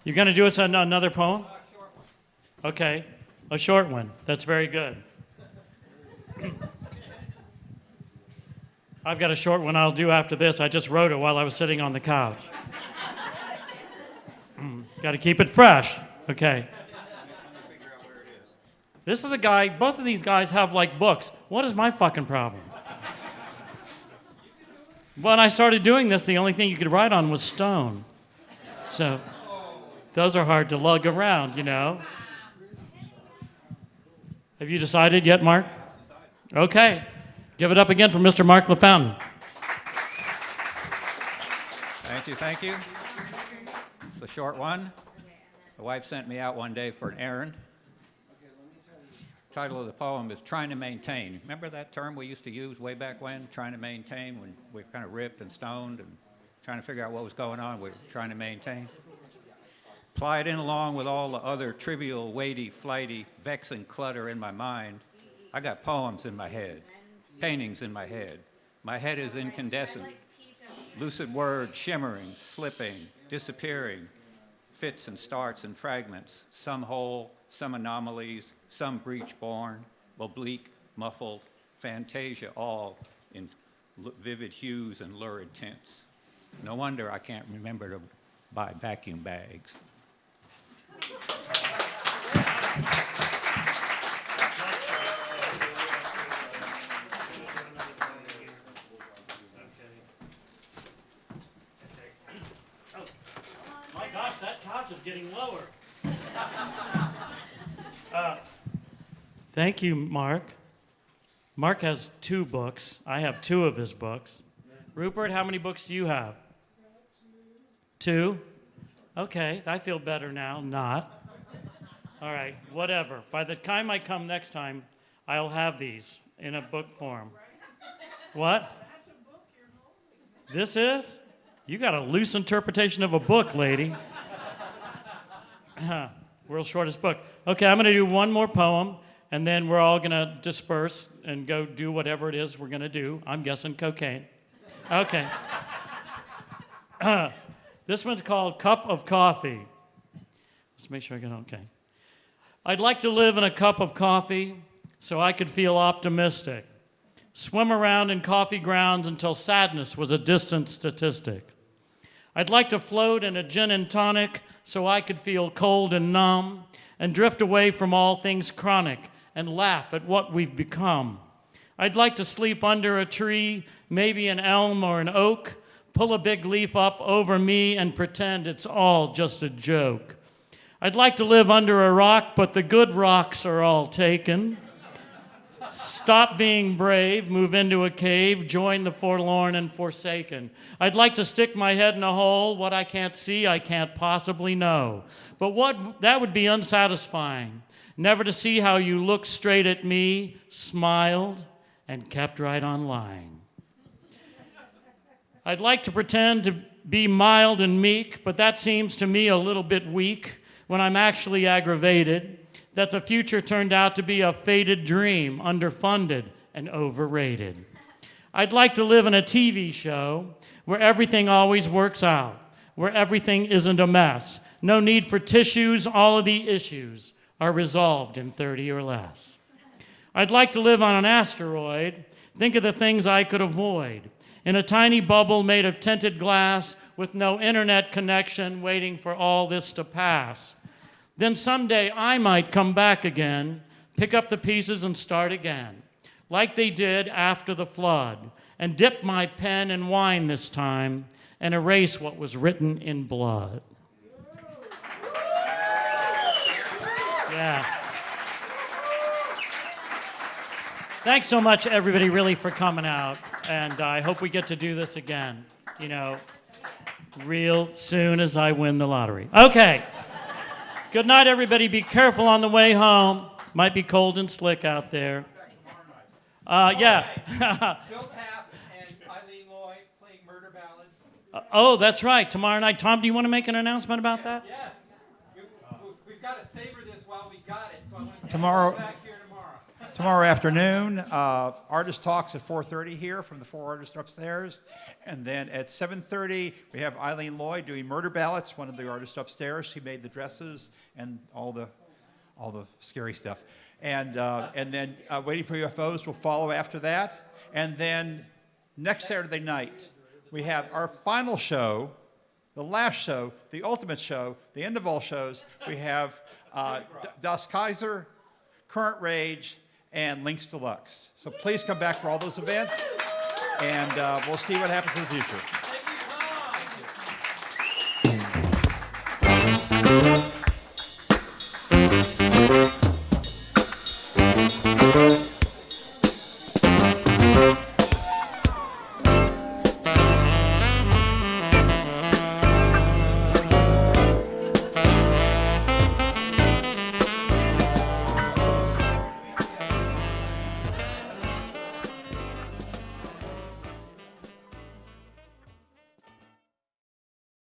You're going to do us another poem? Okay, a short one. That's very good. I've got a short one I'll do after this. I just wrote it while I was sitting on the couch. Got to keep it fresh. Okay. This is a guy, both of these guys have like books. What is my fucking problem? When I started doing this, the only thing you could write on was stone. So those are hard to lug around, you know. Have you decided yet, Mark? Okay. Give it up again for Mr. Marc LaFountain. Thank you. It's a short one. The wife sent me out one day for an errand. The title of the poem is Trying to Maintain. Remember that term we used to use way back when, trying to maintain, when we were kind of ripped and stoned and trying to figure out what was going on? We were trying to maintain. Apply it in along with all the other trivial, weighty, flighty, vexing clutter in my mind. I got poems in my head, paintings in my head. My head is incandescent. Lucid words shimmering, slipping, disappearing, fits and starts and fragments, some whole, some anomalies, some breach-born, oblique, muffled, fantasia, all in vivid hues and lurid tints. No wonder I can't remember to buy vacuum bags. My gosh, that couch is getting lower. Thank you, Mark. Mark has 2 books. I have 2 of his books. Rupert, how many books do you have? 2? Okay, I feel better now. Not. All right, whatever. By the time I come next time, I'll have these in a book form. What? This is? You got a loose interpretation of a book, lady. World's shortest book. Okay, I'm going to do one more poem, and then we're all going to disperse and go do whatever it is we're going to do. I'm guessing cocaine. Okay. This one's called Cup of Coffee. Let's make sure I get okay. I'd like to live in a cup of coffee so I could feel optimistic. Swim around in coffee grounds until sadness was a distant statistic. I'd like to float in a gin and tonic so I could feel cold and numb and drift away from all things chronic and laugh at what we've become. I'd like to sleep under a tree, maybe an elm or an oak, pull a big leaf up over me and pretend it's all just a joke. I'd like to live under a rock, but the good rocks are all taken. Stop being brave, move into a cave, join the forlorn and forsaken. I'd like to stick my head in a hole. What I can't see, I can't possibly know. But that would be unsatisfying. Never to see how you looked straight at me, smiled, and kept right on lying. I'd like to pretend to be mild and meek, but that seems to me a little bit weak when I'm actually aggravated that the future turned out to be a faded dream, underfunded and overrated. I'd like to live in a TV show where everything always works out, where everything isn't a mess. No need for tissues, all of the issues are resolved in 30 or less. I'd like to live on an asteroid, think of the things I could avoid, in a tiny bubble made of tinted glass with no internet connection waiting for all this to pass. Then someday I might come back again, pick up the pieces and start again, like they did after the flood, and dip my pen in wine this time and erase what was written in blood. Yeah. Thanks so much, everybody, really, for coming out, and I hope we get to do this again, you know, real soon as I win the lottery. Okay. Good night, everybody. Be careful on the way home. Might be cold and slick out there. Yeah. Bill Taft and Eileen Loy playing murder ballads. Oh, that's right. Tomorrow night. Tom, do you want to make an announcement about that? Yes. We've got to savor this while we got it, so I want to see Tomorrow- you back here tomorrow. Tomorrow afternoon, artist talks at 4:30 here from the 4 artists upstairs. And then at 7:30, we have Eileen Lloyd doing Murder Ballots, one of the artists upstairs. She made the dresses and all the scary stuff. And then Waiting for UFOs will follow after that. And then next Saturday night, we have our final show, the last show, the ultimate show, the end of all shows. We have Das Kaiser, Current Rage, and Links Deluxe. So please come back for all those events, and we'll see what happens in the future. Thank you, Todd.